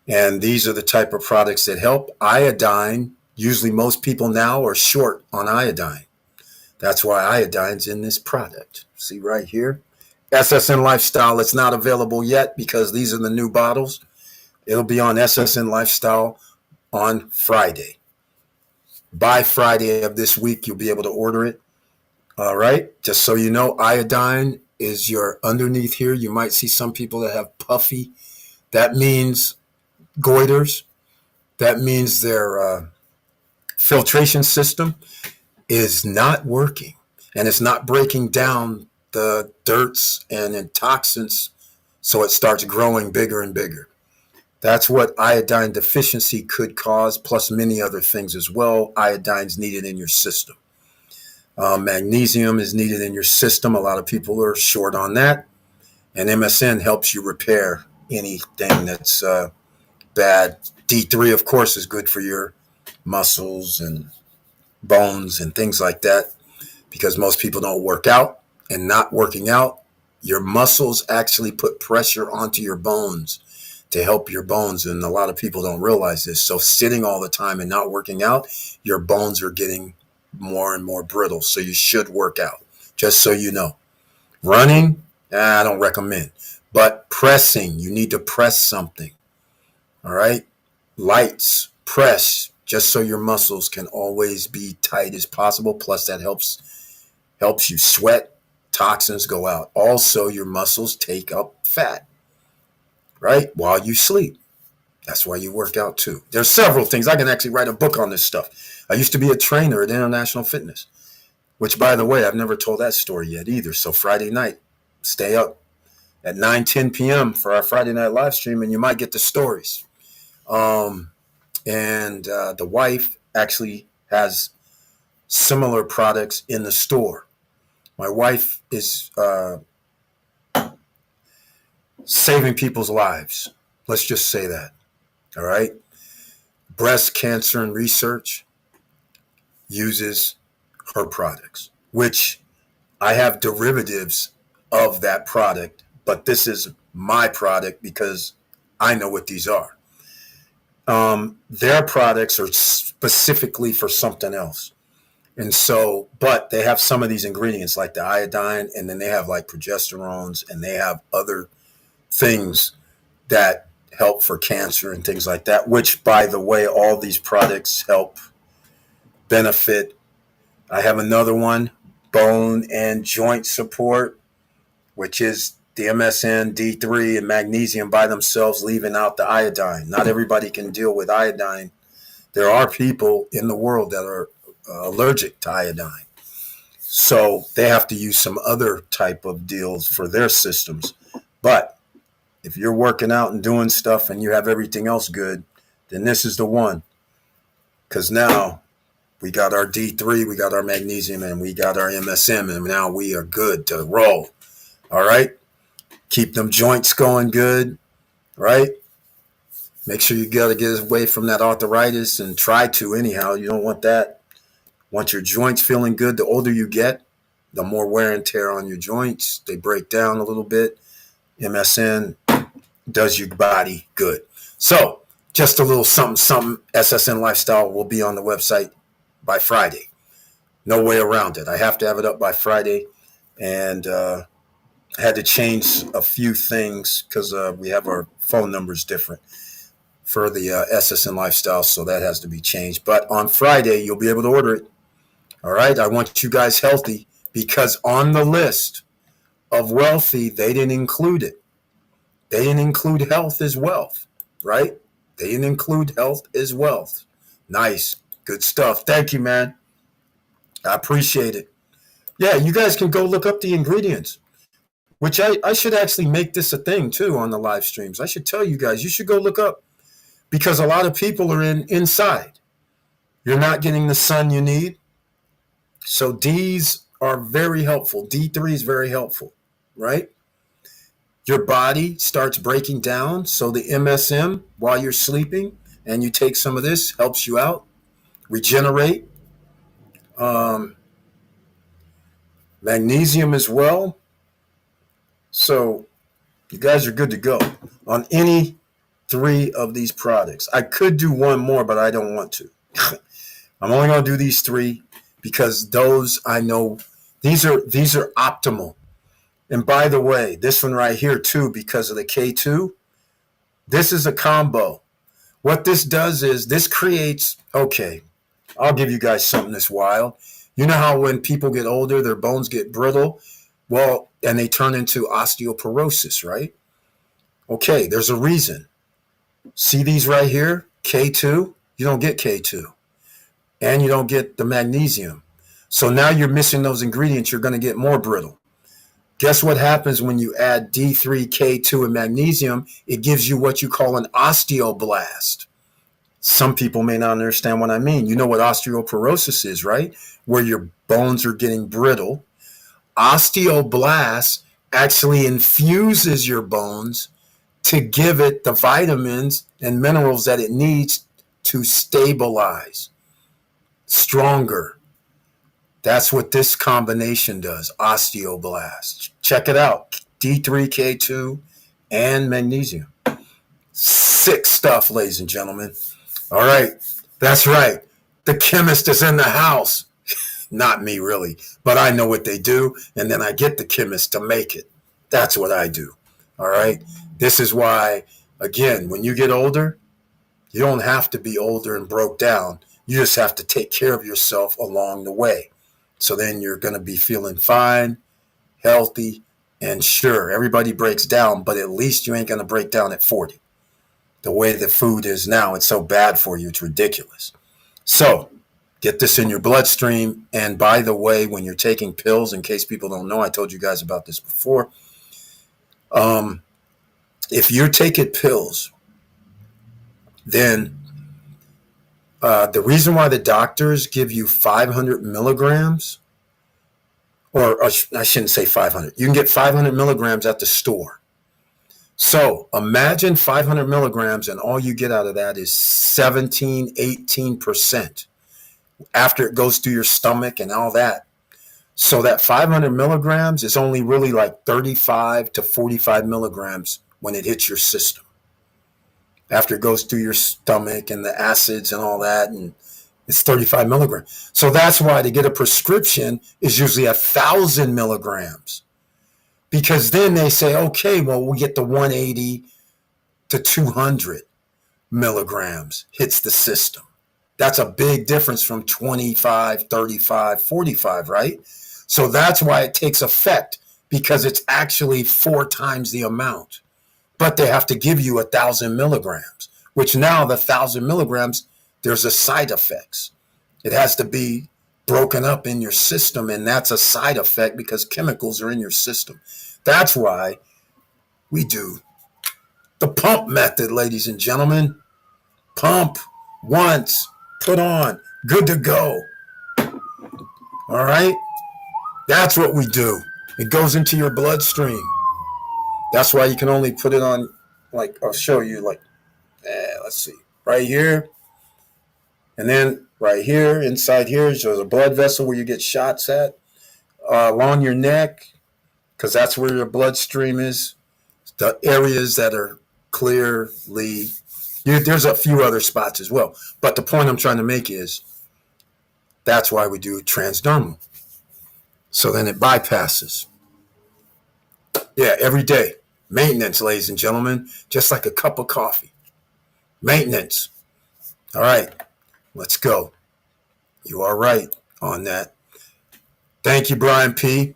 And these are the type of products that help. Iodine, usually most people now are short on iodine. That's why iodine's in this product. See right here? SSN Lifestyle, it's not available yet because these are the new bottles. It'll be on SSN Lifestyle on Friday. By Friday of this week, you'll be able to order it. All right. Just so you know, iodine is your underneath here. You might see some people that have puffy. That means goiters. That means their filtration system is not working and it's not breaking down the dirts and toxins, so it starts growing bigger and bigger. That's what iodine deficiency could cause, plus many other things as well. Iodine's needed in your system. Magnesium is needed in your system. A lot of people are short on that. And MSN helps you repair anything that's bad. D3, of course, is good for your muscles and bones and things like that because most people don't work out. And not working out, your muscles actually put pressure onto your bones to help your bones. And a lot of people don't realize this. So sitting all the time and not working out, your bones are getting more and more brittle. So you should work out, just so you know. Running, I don't recommend. But pressing, you need to press something. All right? Lights, press, just so your muscles can always be tight as possible. Plus that helps you sweat. Toxins go out. Also, your muscles take up fat, right? While you sleep. That's why you work out too. There's several things. I can actually write a book on this stuff. I used to be a trainer at International Fitness, which, by the way, I've never told that story yet either. So Friday night, stay up at 9:10 p.m. for our Friday night live stream, and you might get the stories. The wife actually has similar products in the store. My wife is saving people's lives. Let's just say that. All right. Breast cancer and research uses her products, which I have derivatives of that product, but this is my product because I know what these are. Their products are specifically for something else. And so, but they have some of these ingredients like the iodine, and then they have like progesterones, and they have other things that help for cancer and things like that, which, by the way, all these products help benefit. I have another one, bone and joint support, which is the MSN, D3, and magnesium by themselves, leaving out the iodine. Not everybody can deal with iodine. There are people in the world that are allergic to iodine. So they have to use some other type of deals for their systems. But if you're working out and doing stuff and you have everything else good, then this is the one. Because now we got our D3, we got our magnesium, and we got our MSM, and now we are good to roll. All right? Keep them joints going good, right? Make sure you got to get away from that arthritis and try to anyhow. You don't want that. Want your joints feeling good. The older you get, the more wear and tear on your joints. They break down a little bit. MSN does your body good. So just a little something. SSN Lifestyle will be on the website by Friday. No way around it. I have to have it up by Friday. And I had to change a few things because we have our phone numbers different for the SSN Lifestyle. So that has to be changed. But on Friday, you'll be able to order it. All right. I want you guys healthy because on the list of wealthy, they didn't include it. They didn't include health as wealth, right? They include health as wealth. Nice. Good stuff. Thank you, man. I appreciate it. Yeah, you guys can go look up the ingredients, which I should actually make this a thing too on the live streams. I should tell you guys, you should go look up because a lot of people are inside. You're not getting the sun you need. So D's are very helpful. D3 is very helpful, right? Your body starts breaking down. So the MSM while you're sleeping and you take some of this helps you out, regenerate. Magnesium as well. So you guys are good to go on any 3 of these products. I could do one more, but I don't want to. I'm only going to do these 3 because those I know these are optimal. And by the way, this one right here too, because of the K2, this is a combo. What this does is this creates, okay, I'll give you guys something that's wild. You know how when people get older, their bones get brittle? Well, and they turn into osteoporosis, right? Okay, there's a reason. See these right here? K2, you don't get K2. And you don't get the magnesium. So now you're missing those ingredients. You're going to get more brittle. Guess what happens when you add D3, K2, and magnesium? It gives you what you call an osteoblast. Some people may not understand what I mean. You know what osteoporosis is, right? Where your bones are getting brittle. Osteoblast actually infuses your bones to give it the vitamins and minerals that it needs to stabilize. Stronger. That's what this combination does, osteoblast. Check it out, D3, K2, and magnesium. Sick stuff, ladies and gentlemen. All right, that's right. The chemist is in the house. Not me, really, but I know what they do, and then I get the chemist to make it. That's what I do. All right, this is why, again, when you get older, you don't have to be older and broke down. You just have to take care of yourself along the way. So then you're going to be feeling fine, healthy, and sure, everybody breaks down, but at least you ain't going to break down at 40. The way the food is now, it's so bad for you, it's ridiculous. So get this in your bloodstream. And by the way, when you're taking pills, in case people don't know, I told you guys about this before. If you're taking pills, then the reason why the doctors give you 500 milligrams, or I shouldn't say 500, you can get 500 milligrams at the store. So imagine 500 milligrams and all you get out of that is 17, 18% after it goes through your stomach and all that. So that 500 milligrams is only really like 35 to 45 milligrams when it hits your system. After it goes through your stomach and the acids and all that, and it's 35 milligrams. So that's why to get a prescription is usually 1,000 milligrams. Because then they say, okay, well, we get the 180 to 200 milligrams hits the system. That's a big difference from 25, 35, 45, right? So that's why it takes effect, because it's actually 4 times the amount. But they have to give you 1,000 milligrams, which now the 1,000 milligrams, there's a side effects. It has to be broken up in your system, and that's a side effect because chemicals are in your system. That's why we do the pump method, ladies and gentlemen. Pump once, put on, good to go. All right? That's what we do. It goes into your bloodstream. That's why you can only put it on, like, I'll show you, like, let's see, right here. And then right here, inside here, there's a blood vessel where you get shots at, along your neck, because that's where your bloodstream is. The areas that are clearly, there's a few other spots as well. But the point I'm trying to make is that's why we do transdermal. So then it bypasses. Yeah, every day. Maintenance, ladies and gentlemen, just like a cup of coffee. Maintenance. All right, let's go. You are right on that. Thank you, Brian P.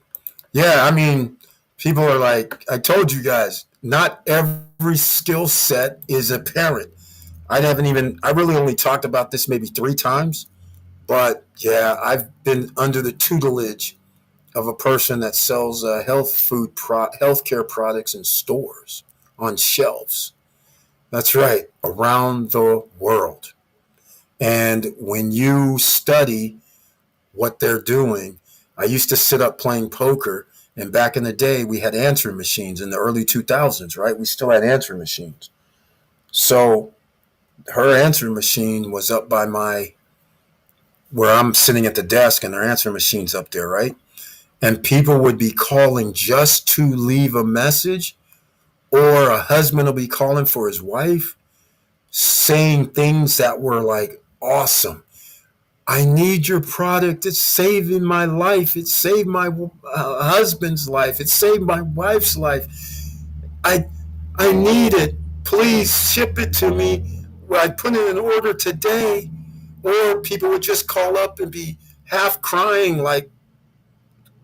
Yeah, I mean, people are like, I told you guys, not every skill set is apparent. I really only talked about this maybe 3 times, but yeah, I've been under the tutelage of a person that sells healthcare products in stores on shelves. That's right, around the world. And when you study what they're doing, I used to sit up playing poker, and back in the day, we had answering machines in the early 2000s, right? We still had answering machines. So her answering machine was up by where I'm sitting at the desk, and their answering machine's up there, right? And people would be calling just to leave a message, or a husband will be calling for his wife, saying things that were like awesome. I need your product. It's saving my life. It saved my husband's life. It saved my wife's life. I I need it. Please ship it to me. I put in an order today. Or people would just call up and be half crying, like,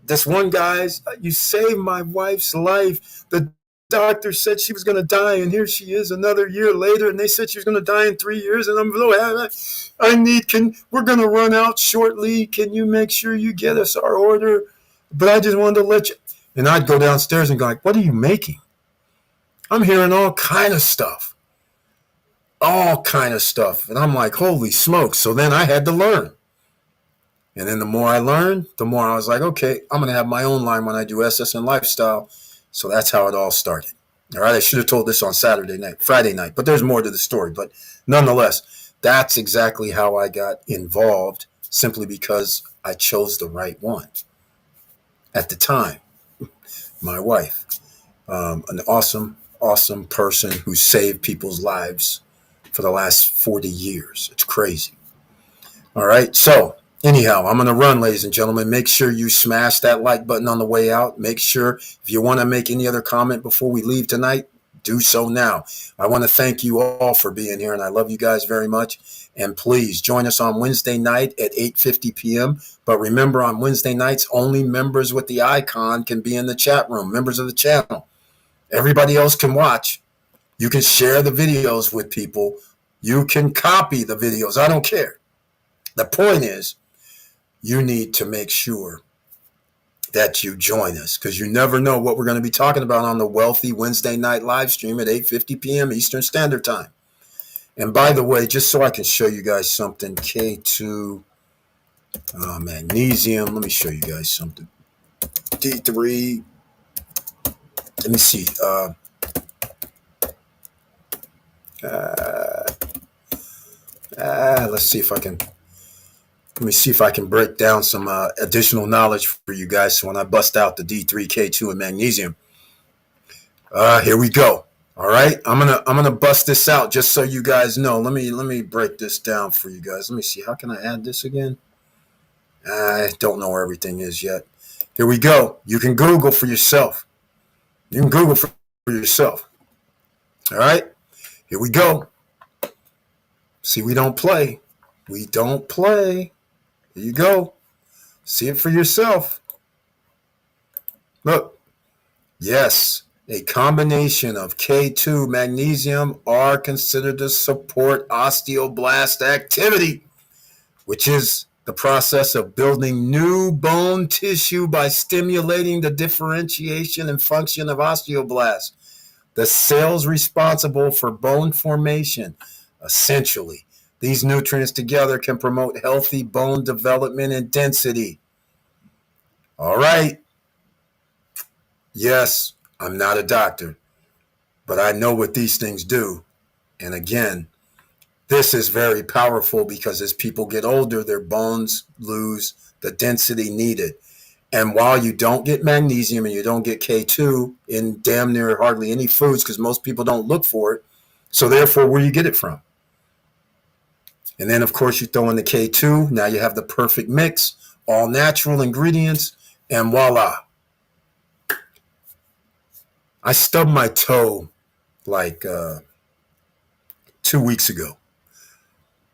this one guy's, you saved my wife's life. The doctor said she was going to die, and here she is another year later, and they said she was going to die in 3 years, and I'm so happy. We're going to run out shortly. Can you make sure you get us our order? But I just wanted to let you. And I'd go downstairs and go like, what are you making? I'm hearing all kind of stuff. All kind of stuff. And I'm like, holy smokes. So then I had to learn. And then the more I learned, the more I was like, okay, I'm going to have my own line when I do SSN Lifestyle. So that's how it all started. All right. I should have told this on Friday night, but there's more to the story. But nonetheless, that's exactly how I got involved, simply because I chose the right one at the time. My wife, an awesome, awesome person who saved people's lives for the last 40 years. It's crazy. All right. So anyhow, I'm going to run, ladies and gentlemen. Make sure you smash that like button on the way out. Make sure if you want to make any other comment before we leave tonight, do so now. I want to thank you all for being here, and I love you guys very much. And please join us on Wednesday night at 8:50 p.m. But remember, on Wednesday nights, only members with the icon can be in the chat room, members of the channel. Everybody else can watch. You can share the videos with people. You can copy the videos. I don't care. The point is, you need to make sure that you join us, because you never know what we're going to be talking about on the Wealthy Wednesday night live stream at 8:50 p.m. Eastern Standard Time. And by the way, just so I can show you guys something, K2 magnesium. Let me show you guys something. D3. Let me see. Let's see if I can. Let me see if I can break down some additional knowledge for you guys. So when I bust out the D3, K2, and magnesium, here we go. All right, I'm gonna bust this out just so you guys know. Let me break this down for you guys. Let me see. How can I add this again? I don't know where everything is yet. Here we go. You can Google for yourself. You can Google for yourself. All right, here we go. See, we don't play. We don't play. Here you go. See it for yourself. Look. Yes, a combination of K2 magnesium are considered to support osteoblast activity, which is the process of building new bone tissue by stimulating the differentiation and function of osteoblasts, the cells responsible for bone formation. Essentially, these nutrients together can promote healthy bone development and density. All right. Yes, I'm not a doctor, but I know what these things do. And again, this is very powerful because as people get older, their bones lose the density needed. And while you don't get magnesium and you don't get K2 in damn near hardly any foods, because most people don't look for it, so therefore, where you get it from? And then, of course, you throw in the K2. Now you have the perfect mix, all natural ingredients, and voila. I stubbed my toe like 2 weeks ago.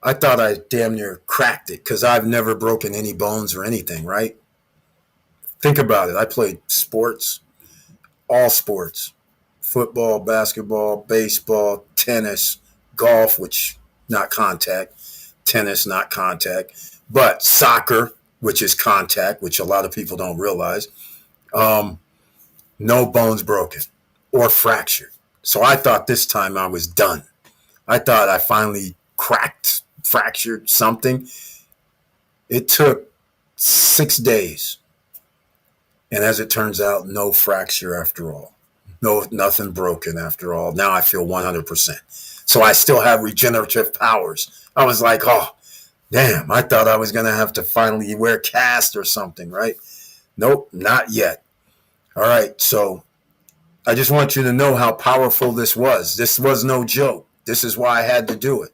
I thought I damn near cracked it because I've never broken any bones or anything, right? Think about it. I played sports, all sports, football, basketball, baseball, tennis, golf, which not contact, tennis, not contact, but soccer, which is contact, which a lot of people don't realize. Um, no bones broken or fractured. So I thought this time I was done. I thought I finally cracked, fractured something. It took 6 days. And as it turns out, no fracture after all. No, nothing broken after all. Now I feel 100%. So I still have regenerative powers. I was like, oh, damn, I thought I was going to have to finally wear cast or something, right? Nope, not yet. All right, so I just want you to know how powerful this was. This was no joke. This is why I had to do it.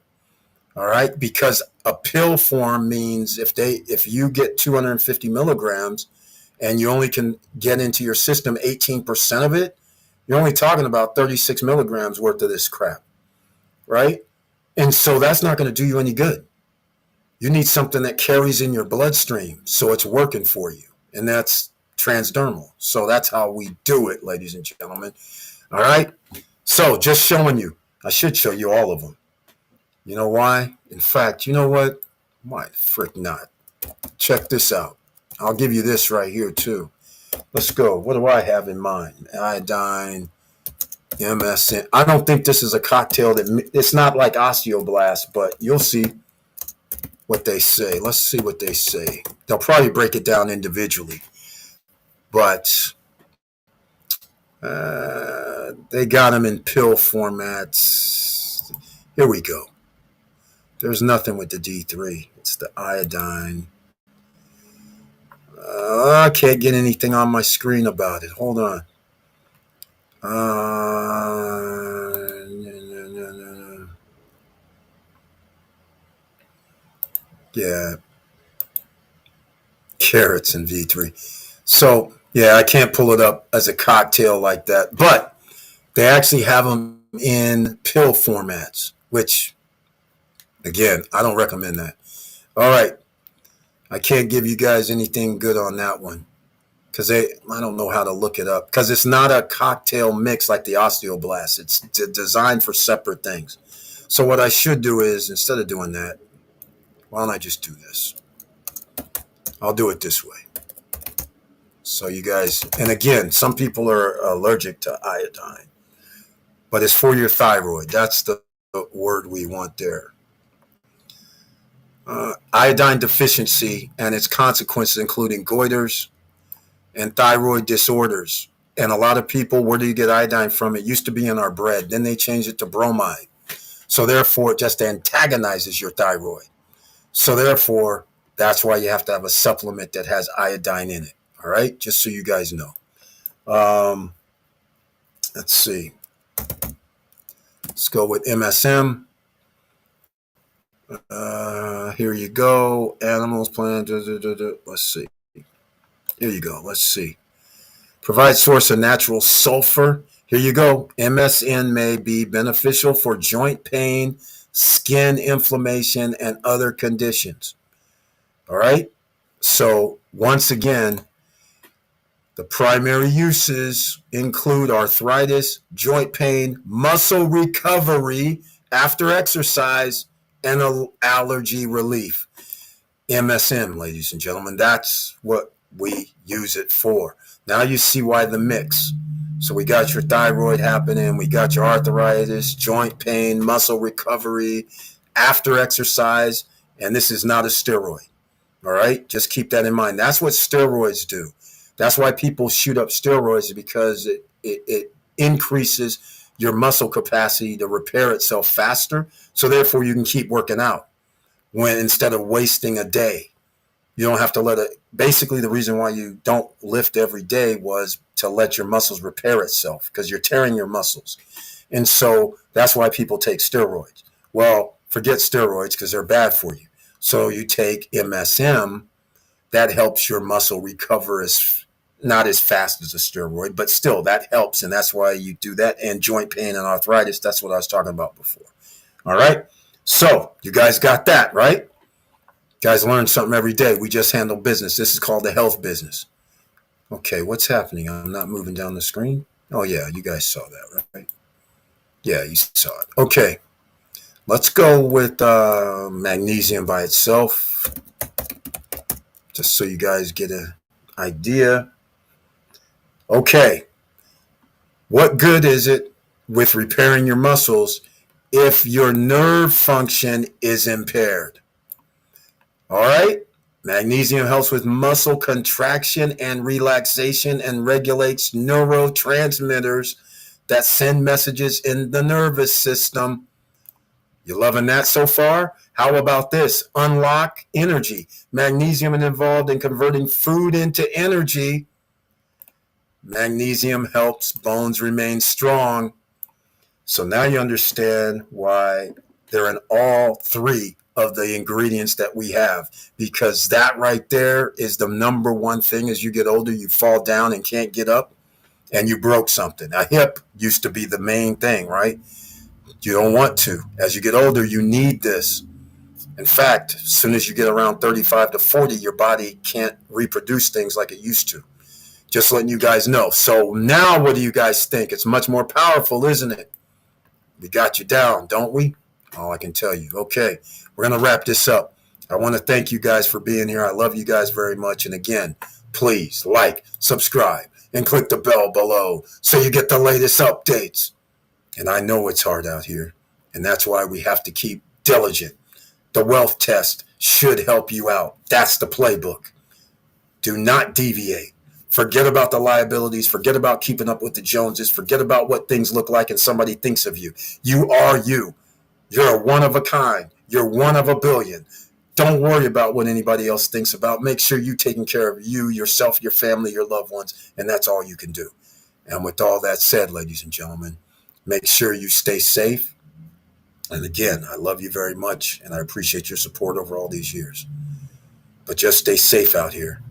All right, because a pill form means if you get 250 milligrams and you only can get into your system 18% of it, you're only talking about 36 milligrams worth of this crap, right? And so that's not going to do you any good. You need something that carries in your bloodstream so it's working for you, and that's transdermal. So that's how we do it, ladies and gentlemen. All right, so just showing you. I should show you all of them. You know why? In fact, you know what? Why frick not? Check this out. I'll give you this right here too. Let's go. What do I have in mind? Iodine, MSN. I don't think this is a cocktail it's not like osteoblast, but you'll see what they say. Let's see what they say. They'll probably break it down individually, but they got them in pill formats. Here we go. There's nothing with the D3. It's the iodine. I can't get anything on my screen about it. Hold on. Yeah. Carrots and V3. So, yeah, I can't pull it up as a cocktail like that. But they actually have them in pill formats, which, again, I don't recommend that. All right. I can't give you guys anything good on that one because I don't know how to look it up because it's not a cocktail mix like the osteoblast. It's designed for separate things. So what I should do is, instead of doing that, why don't I just do this? I'll do it this way. So you guys, and again, some people are allergic to iodine, but it's for your thyroid. That's the word we want there. Iodine deficiency and its consequences, including goiters and thyroid disorders. And a lot of people, where do you get iodine from? It used to be in our bread. Then they changed it to bromide. So therefore, it just antagonizes your thyroid. So therefore, that's why you have to have a supplement that has iodine in it. All right, just so you guys know. Let's see. Let's go with MSM. Here you go. Animals, plants. Let's see. Here you go. Let's see. Provide source of natural sulfur. Here you go. MSM may be beneficial for joint pain, skin inflammation, and other conditions. All right. So once again, the primary uses include arthritis, joint pain, muscle recovery after exercise, and allergy relief. MSM, ladies and gentlemen, that's what we use it for. Now you see why the mix. So we got your thyroid happening, we got your arthritis, joint pain, muscle recovery after exercise, and this is not a steroid. All right, just keep that in mind. That's what steroids do. That's why people shoot up steroids, because it increases your muscle capacity to repair itself faster. So therefore you can keep working out when instead of wasting a day. You don't have to let it. Basically, the reason why you don't lift every day was to let your muscles repair itself, because you're tearing your muscles. And so that's why people take steroids. Well, forget steroids because they're bad for you. So you take MSM, that helps your muscle recover not as fast as a steroid, but still that helps. And that's why you do that. And joint pain and arthritis, that's what I was talking about before. All right. So you guys got that, right? Guys learn something every day. We just handle business. This is called the health business. Okay, what's happening? I'm not moving down the screen. Oh, yeah, you guys saw that, right? Yeah, you saw it. Okay. Let's go with magnesium by itself, just so you guys get an idea. Okay, what good is it with repairing your muscles if your nerve function is impaired? All right. Magnesium helps with muscle contraction and relaxation and regulates neurotransmitters that send messages in the nervous system. You loving that so far? How about this? Unlock energy. Magnesium is involved in converting food into energy. Magnesium helps bones remain strong. So now you understand why they're in all three of the ingredients that we have, because that right there is the number one thing. As you get older, you fall down and can't get up and you broke something. A hip used to be the main thing, right? You don't want to. As you get older, you need this. In fact, as soon as you get around 35 to 40, your body can't reproduce things like it used to. Just letting you guys know. So now what do you guys think? It's much more powerful, isn't it? We got you down, don't we? All I can tell you. Okay, we're going to wrap this up. I want to thank you guys for being here. I love you guys very much. And again, please like, subscribe, and click the bell below so you get the latest updates. And I know it's hard out here, and that's why we have to keep diligent. The wealth test should help you out. That's the playbook. Do not deviate. Forget about the liabilities. Forget about keeping up with the Joneses. Forget about what things look like and somebody thinks of you. You are you. You're a one of a kind. You're one of a billion. Don't worry about what anybody else thinks about. Make sure you're taking care of you, yourself, your family, your loved ones, and that's all you can do. And with all that said, ladies and gentlemen, make sure you stay safe. And again, I love you very much, and I appreciate your support over all these years. But just stay safe out here.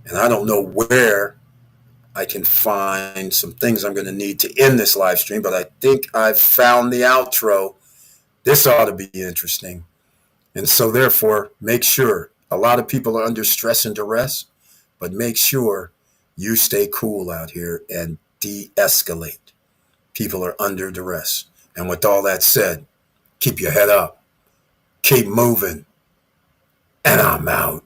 And I don't know where I can find some things I'm going to need to end this live stream, but I think I've found the outro. This ought to be interesting. And so therefore, make sure, a lot of people are under stress and duress, but make sure you stay cool out here and de-escalate. People are under duress. And with all that said, keep your head up, keep moving, and I'm out.